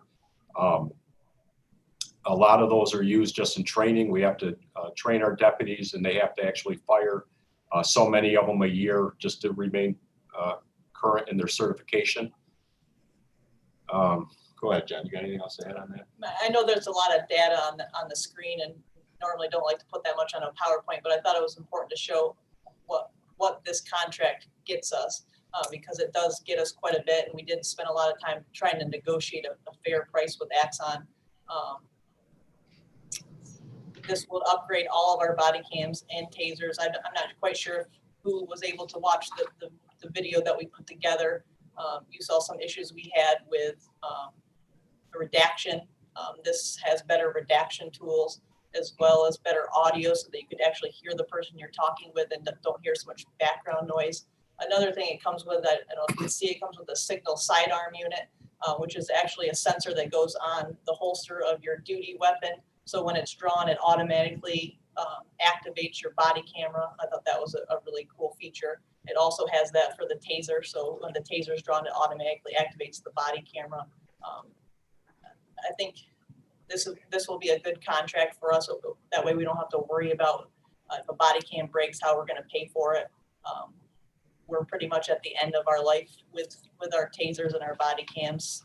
A lot of those are used just in training. We have to train our deputies, and they have to actually fire so many of them a year just to remain current in their certification. Go ahead, Jen. You got anything else to add on that? I know there's a lot of data on the screen, and normally don't like to put that much on a PowerPoint, but I thought it was important to show what this contract gets us, because it does get us quite a bit, and we did spend a lot of time trying to negotiate a fair price with Axon. This will upgrade all of our body cams and tasers. I'm not quite sure who was able to watch the video that we put together. You saw some issues we had with the redaction. This has better redaction tools, as well as better audio, so that you could actually hear the person you're talking with and don't hear so much background noise. Another thing it comes with, I don't know if you can see, it comes with a signal sidearm unit, which is actually a sensor that goes on the holster of your duty weapon. So when it's drawn, it automatically activates your body camera. I thought that was a really cool feature. It also has that for the taser. So when the taser is drawn, it automatically activates the body camera. I think this will be a good contract for us. That way we don't have to worry about if a body cam breaks, how we're going to pay for it. We're pretty much at the end of our life with our tasers and our body cams.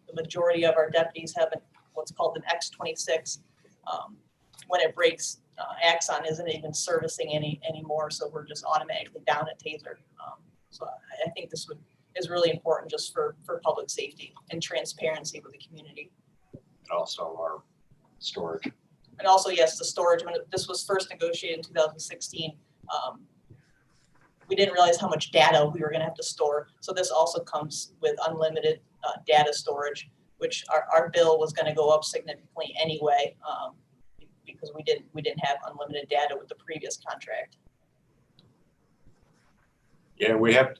The majority of our deputies have what's called an X26. When it breaks, Axon isn't even servicing anymore, so we're just automatically down a taser. So I think this is really important just for public safety and transparency with the community. Also our storage. And also, yes, the storage. When this was first negotiated in 2016, we didn't realize how much data we were going to have to store. So this also comes with unlimited data storage, which our bill was going to go up significantly anyway, because we didn't have unlimited data with the previous contract. Yeah, we have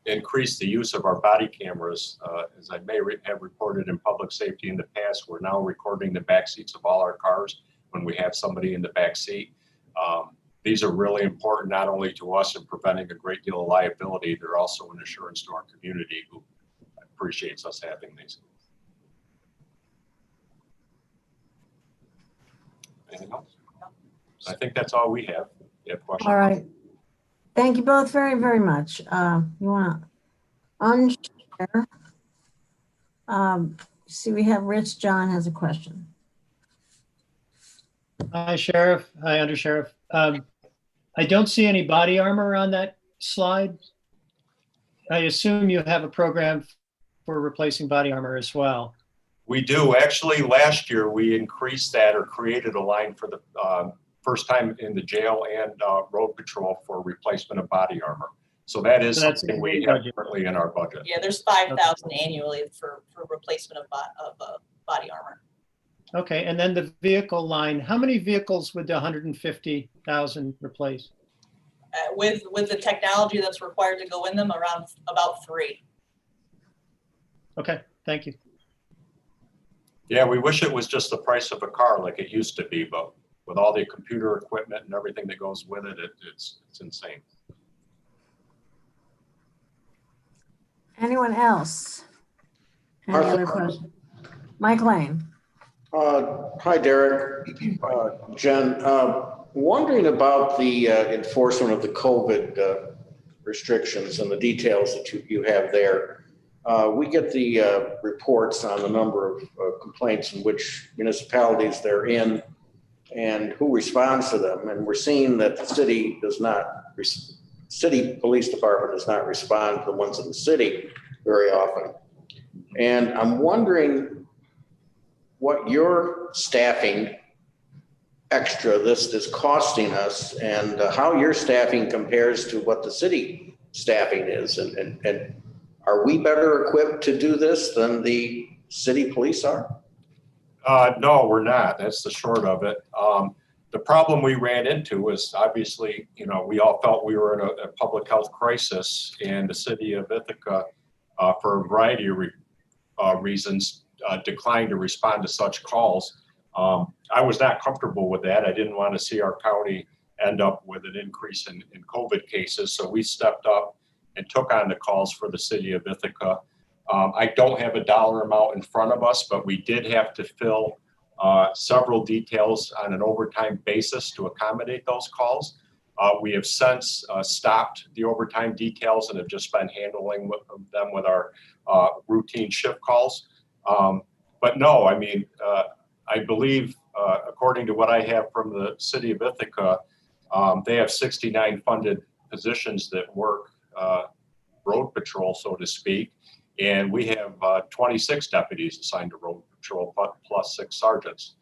increased the use of our body cameras. As I may have reported in public safety in the past, we're now recording the back seats of all our cars when we have somebody in the back seat. These are really important, not only to us in preventing a great deal of liability, they're also an assurance to our community who appreciates us having these. Anything else? I think that's all we have. You have questions? All right. Thank you both very, very much. You want to unshare? See, we have Rich. John has a question. Hi, Sheriff. Hi, Undersheriff. I don't see any body armor on that slide. I assume you have a program for replacing body armor as well. We do. Actually, last year we increased that or created a line for the first time in the jail and road patrol for replacement of body armor. So that is something we have currently in our budget. Yeah, there's 5,000 annually for replacement of body armor. Okay, and then the vehicle line, how many vehicles would the 150,000 replace? With the technology that's required to go in them, about 3. Okay, thank you. Yeah, we wish it was just the price of a car like it used to be, but with all the computer equipment and everything that goes with it, it's insane. Anyone else? Any other questions? Mike Lane. Hi, Derek. Jen, wondering about the enforcement of the COVID restrictions and the details that you have there. We get the reports on the number of complaints in which municipalities they're in and who responds to them. And we're seeing that the city city police department does not respond to the ones in the city very often. And I'm wondering what your staffing extra this is costing us and how your staffing compares to what the city staffing is. And are we better equipped to do this than the city police are? No, we're not. That's the short of it. The problem we ran into was obviously, we all felt we were in a public health crisis, and the city of Ithaca, for a variety of reasons, declined to respond to such calls. I was not comfortable with that. I didn't want to see our county end up with an increase in COVID cases. So we stepped up and took on the calls for the city of Ithaca. I don't have a dollar amount in front of us, but we did have to fill several details on an overtime basis to accommodate those calls. We have since stopped the overtime details and have just been handling them with our routine shift calls. But no, I mean, I believe, according to what I have from the city of Ithaca, they have 69 funded positions that work road patrol, so to speak. And we have 26 deputies assigned to road patrol plus 6 sergeants.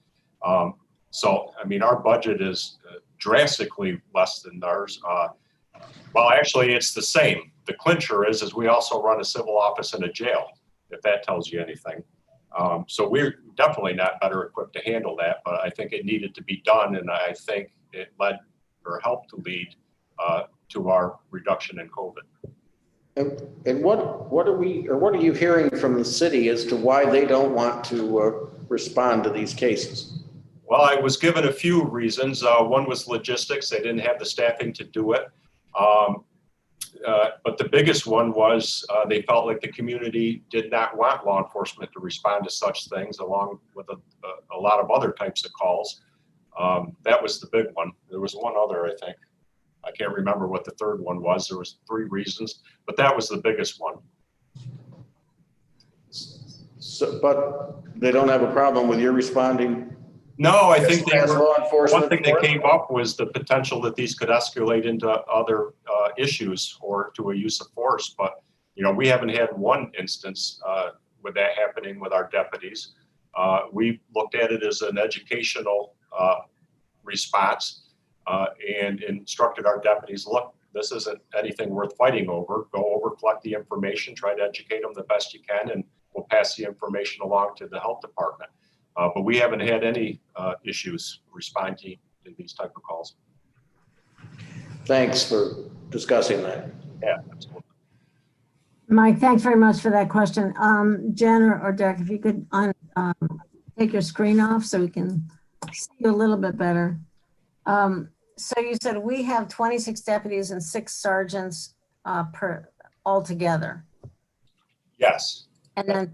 So, I mean, our budget is drastically less than theirs. Well, actually, it's the same. The clincher is we also run a civil office and a jail, if that tells you anything. So we're definitely not better equipped to handle that, but I think it needed to be done. And I think it led or helped to lead to our reduction in COVID. And what are you hearing from the city as to why they don't want to respond to these cases? Well, I was given a few reasons. One was logistics. They didn't have the staffing to do it. But the biggest one was they felt like the community did not want law enforcement to respond to such things, along with a lot of other types of calls. That was the big one. There was one other, I think. I can't remember what the third one was. There was 3 reasons, but that was the biggest one. So, but they don't have a problem with your responding? No, I think as law enforcement. One thing that came up was the potential that these could escalate into other issues or to a use of force. But, you know, we haven't had one instance with that happening with our deputies. We looked at it as an educational response and instructed our deputies, look, this isn't anything worth fighting over. Go over, collect the information, try to educate them the best you can, and we'll pass the information along to the health department. But we haven't had any issues responding to these type of calls. Thanks for discussing that. Yeah, absolutely. Mike, thanks very much for that question. Jen or Derek, if you could take your screen off so we can see you a little bit better. So you said we have 26 deputies and 6 sergeants per altogether. Yes. And then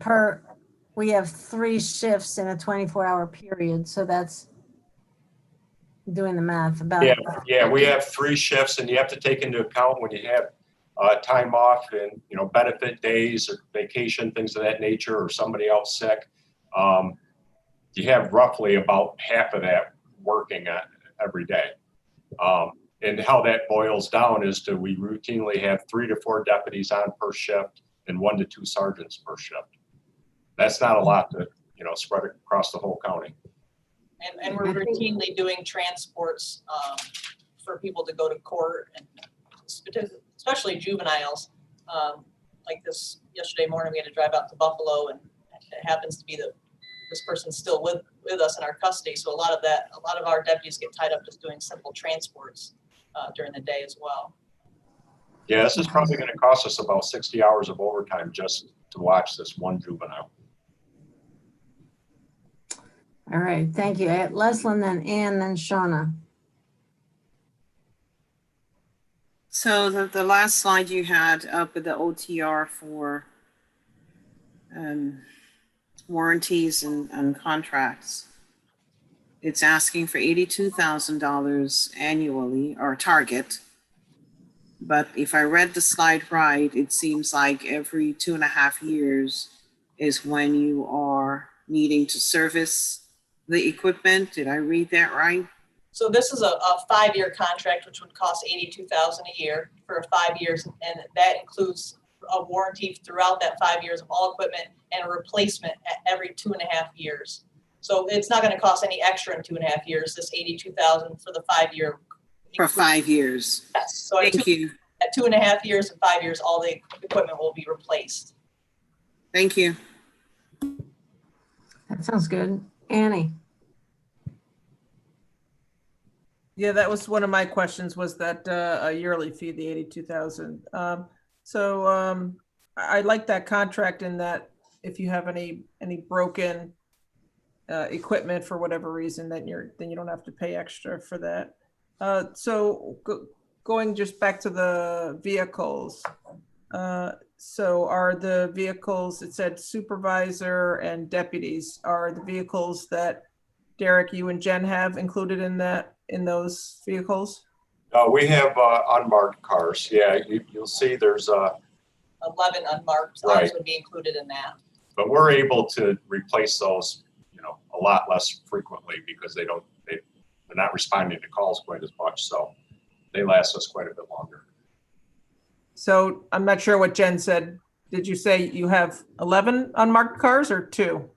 we have 3 shifts in a 24-hour period. So that's doing the math about. Yeah, we have 3 shifts, and you have to take into account when you have time off and, you know, benefit days or vacation, things of that nature, or somebody else sick. You have roughly about half of that working every day. And how that boils down is we routinely have 3 to 4 deputies on per shift and 1 to 2 sergeants per shift. That's not a lot to, you know, spread across the whole county. And we're routinely doing transports for people to go to court, and especially juveniles. Like yesterday morning, we had to drive out to Buffalo, and it happens to be this person's still with us in our custody. So a lot of our deputies get tied up just doing simple transports during the day as well. Yeah, this is probably going to cost us about 60 hours of overtime just to watch this one juvenile. All right, thank you. Leslyn, then Ann, then Shauna. So the last slide you had up with the OTR for warranties and contracts, it's asking for $82,000 annually, or target. But if I read the slide right, it seems like every 2.5 years is when you are needing to service the equipment. Did I read that right? So this is a 5-year contract, which would cost $82,000 a year for 5 years, and that includes a warranty throughout that 5 years of all equipment and a replacement at every 2.5 years. So it's not going to cost any extra in 2.5 years. This $82,000 for the 5-year. For 5 years. Yes. So thank you. At 2.5 years and 5 years, all the equipment will be replaced. Thank you. That sounds good. Annie. Yeah, that was one of my questions, was that a yearly fee, the $82,000. So I like that contract in that if you have any broken equipment for whatever reason, then you don't have to pay extra for that. So going just back to the vehicles. So are the vehicles, it said supervisor and deputies, are the vehicles that Derek, you and Jen have included in those vehicles? We have unmarked cars. Yeah, you'll see there's 11 unmarked. Right. Ours would be included in that. But we're able to replace those, you know, a lot less frequently because they're not responding to calls quite as much. So they last us quite a bit longer. So I'm not sure what Jen said. Did you say you have 11 unmarked cars or 2?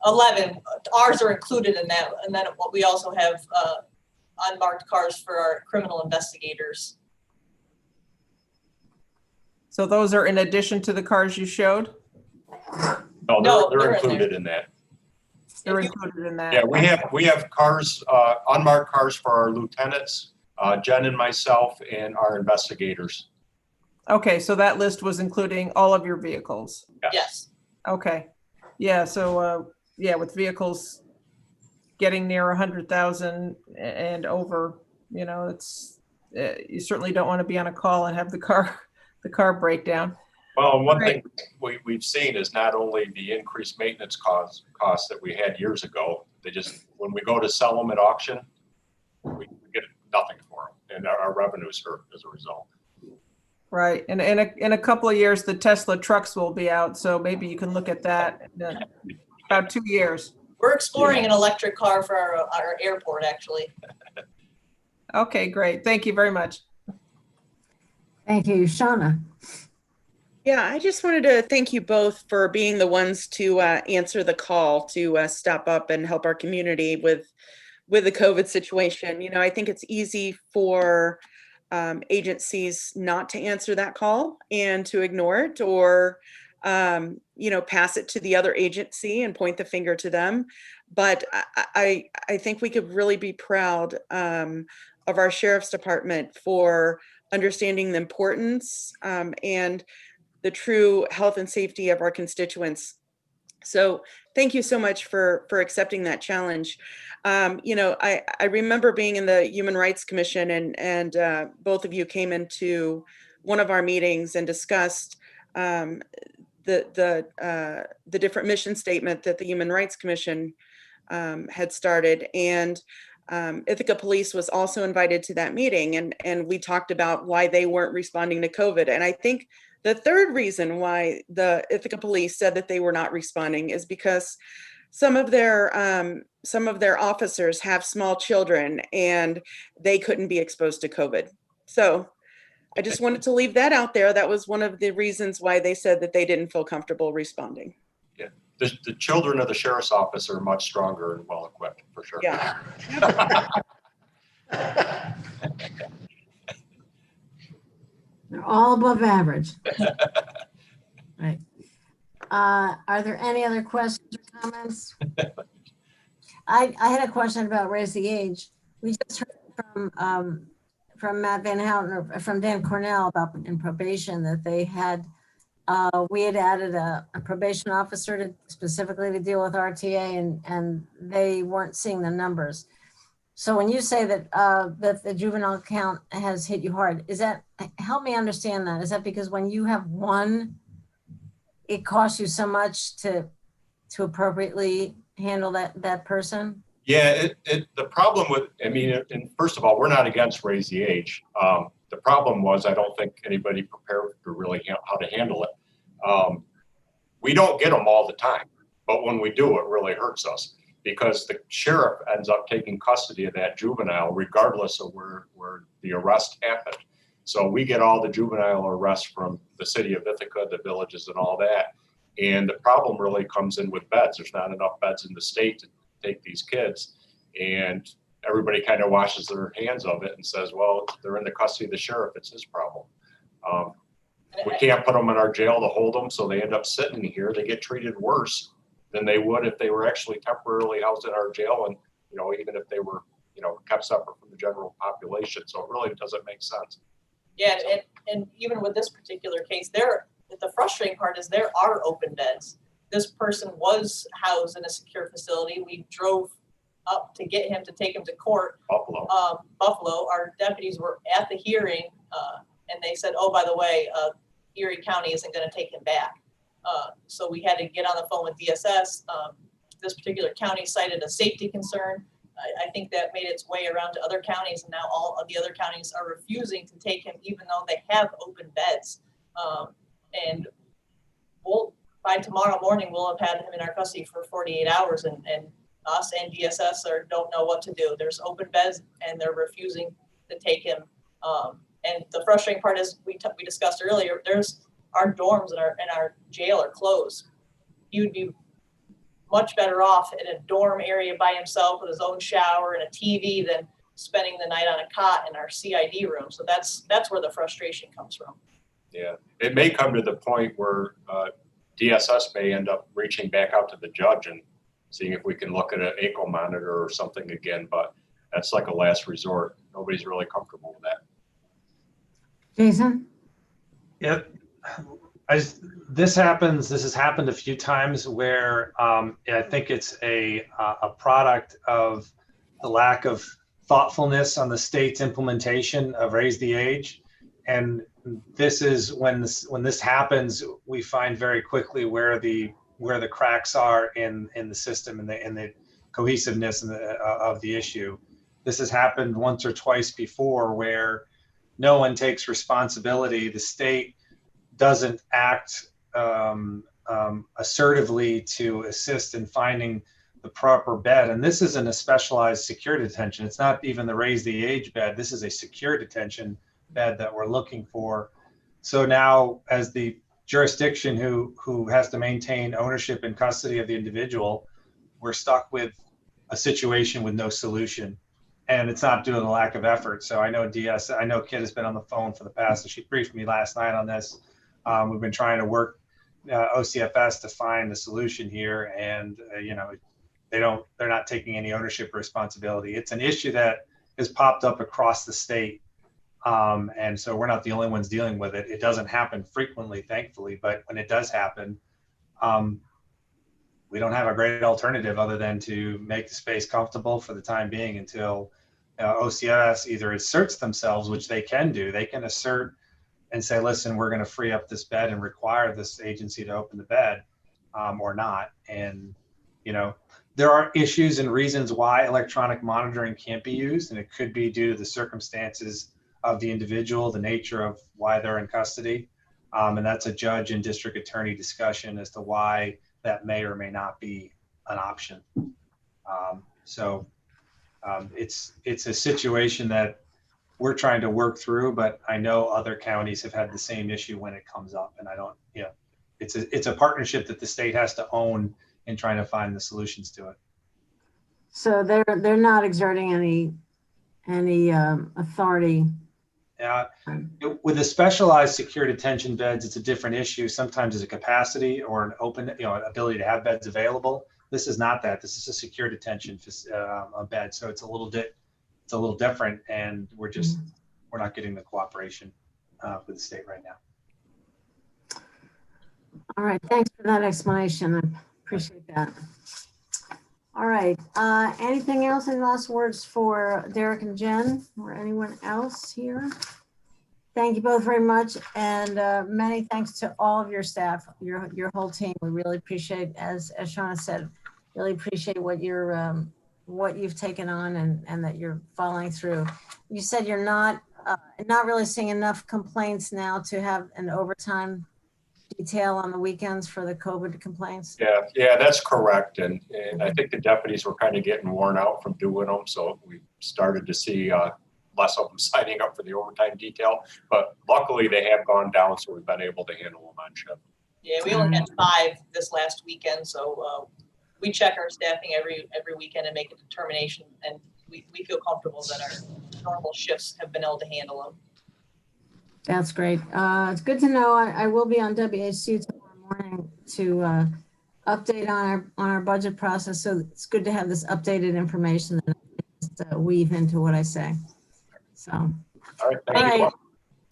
11. Ours are included in that. And then we also have unmarked cars for our criminal investigators. So those are in addition to the cars you showed? No, they're included in that. They're included in that. Yeah, we have cars, unmarked cars for our lieutenants, Jen and myself, and our investigators. Okay, so that list was including all of your vehicles? Yes. Okay. Yeah, so yeah, with vehicles, getting near 100,000 and over, you know, it's, you certainly don't want to be on a call and have the car break down. Well, one thing we've seen is not only the increased maintenance costs that we had years ago, they just, when we go to sell them at auction, we get nothing for them, and our revenues hurt as a result. Right, and in a couple of years, the Tesla trucks will be out, so maybe you can look at that in about 2 years. We're exploring an electric car for our airport, actually. Okay, great. Thank you very much. Thank you, Shauna. Yeah, I just wanted to thank you both for being the ones to answer the call to step up and help our community with the COVID situation. You know, I think it's easy for agencies not to answer that call and to ignore it, or you know, pass it to the other agency and point the finger to them. But I think we could really be proud of our sheriff's department for understanding the importance and the true health and safety of our constituents. So thank you so much for accepting that challenge. You know, I remember being in the Human Rights Commission, and both of you came into one of our meetings and discussed the different mission statement that the Human Rights Commission had started. And Ithaca Police was also invited to that meeting, and we talked about why they weren't responding to COVID. And I think the third reason why the Ithaca Police said that they were not responding is because some of their officers have small children and they couldn't be exposed to COVID. So I just wanted to leave that out there. That was one of the reasons why they said that they didn't feel comfortable responding. Yeah, the children of the sheriff's office are much stronger and well equipped, for sure. Yeah. They're all above average. Right. Are there any other questions or comments? I had a question about raise the age. We just heard from Matt Van Houten, or from Dan Cornell, about in probation that they had, we had added a probation officer to specifically to deal with RTA, and they weren't seeing the numbers. So when you say that that the juvenile count has hit you hard, is that, help me understand that? Is that because when you have one, it costs you so much to appropriately handle that person? Yeah, the problem with, I mean, and first of all, we're not against raise the age. The problem was, I don't think anybody prepared for really how to handle it. We don't get them all the time, but when we do, it really hurts us, because the sheriff ends up taking custody of that juvenile regardless of where the arrest happened. So we get all the juvenile arrests from the city of Ithaca, the villages and all that. And the problem really comes in with beds. There's not enough beds in the state to take these kids. And everybody kind of washes their hands of it and says, well, they're in the custody of the sheriff, it's his problem. We can't put them in our jail to hold them, so they end up sitting here. They get treated worse than they would if they were actually temporarily housed in our jail, and even if they were kept separate from the general population. So it really doesn't make sense. Yeah, and even with this particular case, the frustrating part is there are open beds. This person was housed in a secure facility. We drove up to get him, to take him to court. Buffalo. Our deputies were at the hearing, and they said, oh, by the way, Erie County isn't going to take him back. So we had to get on the phone with DSS. This particular county cited a safety concern. I think that made its way around to other counties, and now all of the other counties are refusing to take him, even though they have open beds. And by tomorrow morning, we'll have had him in our custody for 48 hours, and us and DSS don't know what to do. There's open beds, and they're refusing to take him. And the frustrating part is, we discussed earlier, there's our dorms and our jail are closed. He would be much better off in a dorm area by himself with his own shower and a TV than spending the night on a cot in our CID room. So that's where the frustration comes from. Yeah, it may come to the point where DSS may end up reaching back out to the judge and seeing if we can look at an ankle monitor or something again, but that's like a last resort. Nobody's really comfortable with that. Jason? Yep. This has happened a few times where I think it's a product of the lack of thoughtfulness on the state's implementation of raise the age. And this is when this happens, we find very quickly where the cracks are in the system and the cohesiveness of the issue. This has happened once or twice before where no one takes responsibility. The state doesn't act assertively to assist in finding the proper bed. And this isn't a specialized secure detention. It's not even the raise the age bed. This is a secure detention bed that we're looking for. So now, as the jurisdiction who has to maintain ownership and custody of the individual, we're stuck with a situation with no solution. And it's not due to the lack of effort. So I know Kit has been on the phone for the past, she briefed me last night on this. We've been trying to work OCFS to find the solution here, and they're not taking any ownership or responsibility. It's an issue that has popped up across the state, and so we're not the only ones dealing with it. It doesn't happen frequently, thankfully, but when it does happen, we don't have a great alternative other than to make the space comfortable for the time being until OCFS either asserts themselves, which they can do. They can assert and say, listen, we're going to free up this bed and require this agency to open the bed, or not. And, there are issues and reasons why electronic monitoring can't be used, and it could be due to the circumstances of the individual, the nature of why they're in custody. And that's a judge and district attorney discussion as to why that may or may not be an option. It's a situation that we're trying to work through, but I know other counties have had the same issue when it comes up, and it's a partnership that the state has to own in trying to find the solutions to it. So they're not exerting any authority. With the specialized secure detention beds, it's a different issue. Sometimes it's a capacity or an open, ability to have beds available. This is not that. This is a secure detention bed, so it's a little different, and we're not getting the cooperation with the state right now. All right, thanks for that explanation. I appreciate that. All right, anything else? Any last words for Derek and Jen or anyone else here? Thank you both very much, and many thanks to all of your staff, your whole team. We really appreciate, as Shauna said, really appreciate what you've taken on and that you're following through. You said you're not really seeing enough complaints now to have an overtime detail on the weekends for the COVID complaints. Yeah, that's correct. And I think the deputies were kind of getting worn out from doing them. So we started to see less of them signing up for the overtime detail, but luckily they have gone down. So we've been able to handle them on shift. Yeah, we only had 5 this last weekend. So we check our staffing every weekend and make a determination, and we feel comfortable that our normal shifts have been able to handle them. That's great. It's good to know. I will be on WHC tomorrow morning to update on our budget process. So it's good to have this updated information that I just weave into what I say. So. All right. Thank you.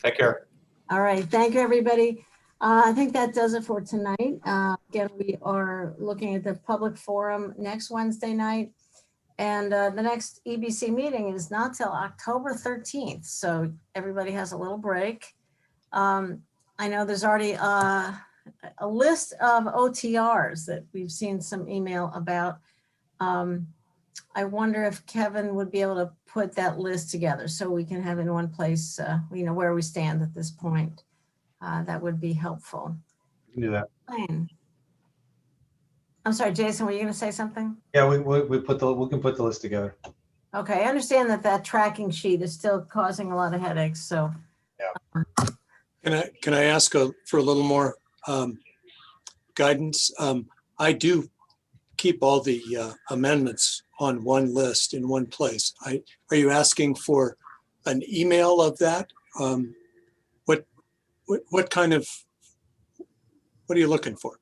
Take care. All right. Thank you, everybody. I think that does it for tonight. Again, we are looking at the public forum next Wednesday night. And the next EBC meeting is not till October 13th. So everybody has a little break. I know there's already a list of OTRs that we've seen some email about. I wonder if Kevin would be able to put that list together so we can have in one place, where we stand at this point. That would be helpful. You can do that. Fine. I'm sorry, Jason, were you going to say something? Yeah, we can put the list together. Okay, I understand that tracking sheet is still causing a lot of headaches. So, yeah. Can I ask for a little more guidance? I do keep all the amendments on one list in one place. Are you asking for an email of that? What kind of, what are you looking for?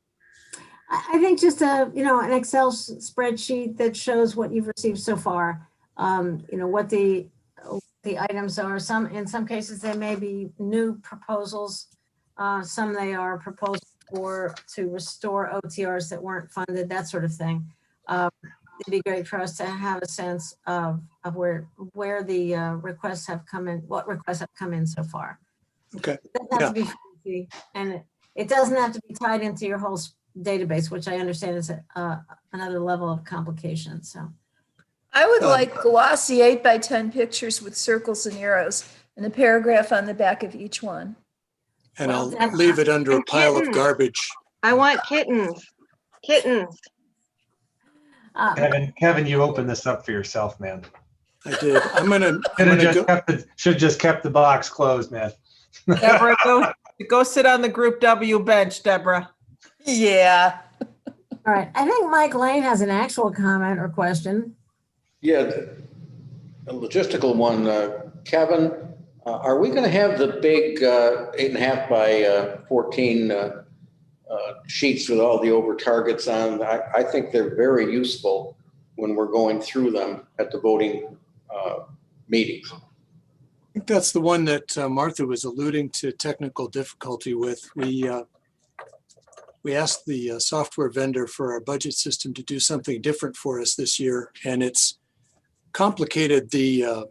I think just an Excel spreadsheet that shows what you've received so far. What the items are. In some cases, there may be new proposals Some they are proposed to restore OTRs that weren't funded, that sort of thing. It'd be great for us to have a sense of where the requests have come in, what requests have come in so far. Okay. It doesn't have to be fancy, and it doesn't have to be tied into your whole database, which I understand is another level of complication. So I would like glossy 8x10 pictures with circles and arrows and a paragraph on the back of each one. And I'll leave it under a pile of garbage. I want kittens. Kittens. Kevin, you opened this up for yourself, man. I did. Should have just kept the box closed, man. Deborah, go sit on the Group W bench, Deborah. Yeah. All right. I think Mike Lane has an actual comment or question. Yeah, a logistical one. Kevin, are we going to have the big 8.5 by 14 sheets with all the over targets on? I think they're very useful when we're going through them at the voting meetings. I think that's the one that Martha was alluding to technical difficulty with. We asked the software vendor for our budget system to do something different for us this year, and it's complicated the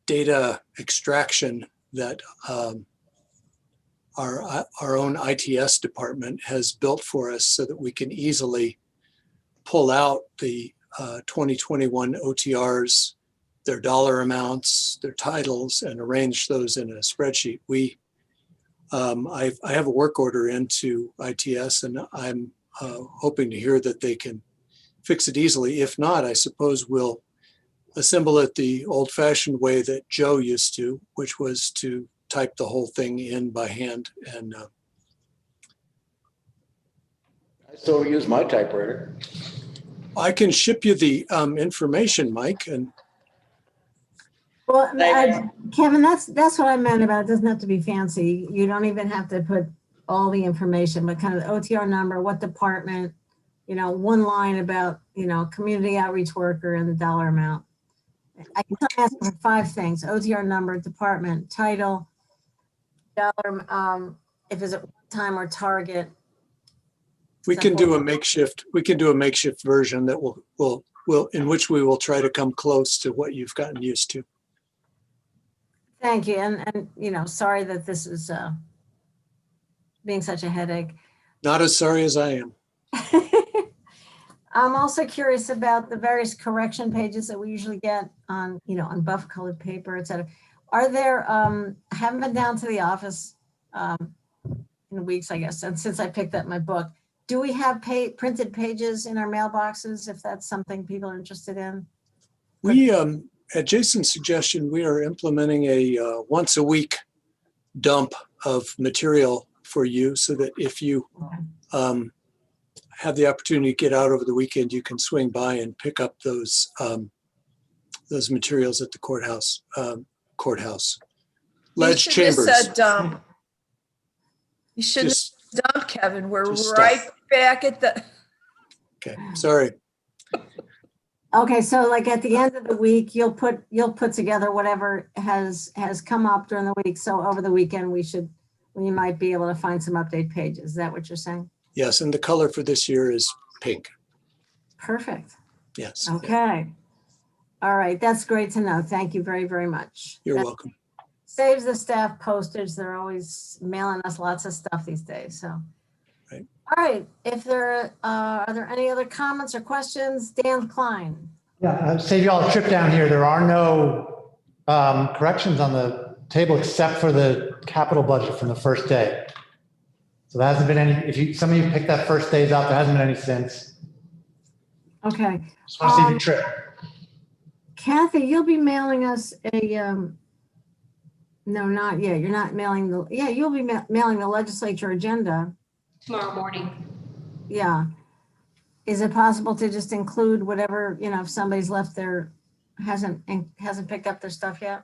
data extraction that our own ITS department has built for us so that we can easily pull out the 2021 OTRs, their dollar amounts, their titles, and arrange those in a spreadsheet. I have a work order into ITS, and I'm hoping to hear that they can fix it easily. If not, I suppose we'll assemble it the old-fashioned way that Joe used to, which was to type the whole thing in by hand. And I still use my typewriter. I can ship you the information, Mike. And well, Kevin, that's what I meant about it. Doesn't have to be fancy. You don't even have to put all the information, but kind of the OTR number, what department, one line about, community outreach worker and the dollar amount. I can ask for 5 things: OTR number, department, title, dollar, if it's a time or target. We can do a makeshift version that will in which we will try to come close to what you've gotten used to. Thank you. And sorry that this is being such a headache. Not as sorry as I am. I'm also curious about the various correction pages that we usually get on, on buff colored paper, et cetera. Are there, I haven't been down to the office in weeks, I guess, and since I picked up my book. Do we have printed pages in our mailboxes if that's something people are interested in? We, at Jason's suggestion, we are implementing a once a week dump of material for you so that if you have the opportunity to get out over the weekend, you can swing by and pick up those materials at the courthouse. Ledge chambers. You said dump. You shouldn't have dump, Kevin. We're right back at the. Okay, sorry. Okay, so like at the end of the week, you'll put together whatever has come up during the week. So over the weekend, we might be able to find some update pages. Is that what you're saying? Yes, and the color for this year is pink. Perfect. Yes. Okay. All right, that's great to know. Thank you very, very much. You're welcome. Saves the staff postage. They're always mailing us lots of stuff these days. So. Right. All right. If there are there any other comments or questions? Dan Klein. Yeah, save you all a trip down here. There are no corrections on the table except for the capital budget from the first day. So there hasn't been any. Some of you picked that first days out, there hasn't been any since. Okay. Just want to save you a trip. Kathy, you'll be mailing us a. No, not yet. You're not mailing the. Yeah, you'll be mailing the legislature agenda tomorrow morning. Yeah. Is it possible to just include whatever, if somebody's left there, hasn't picked up their stuff yet?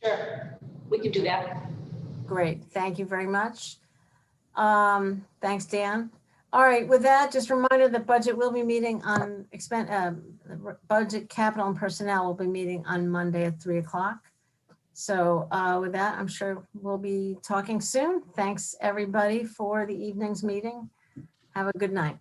Sure, we can do that. Great, thank you very much. Thanks, Dan. All right, with that, just a reminder that budget will be meeting on budget, capital, and personnel will be meeting on Monday at 3 o'clock. So with that, I'm sure we'll be talking soon. Thanks, everybody, for the evening's meeting. Have a good night.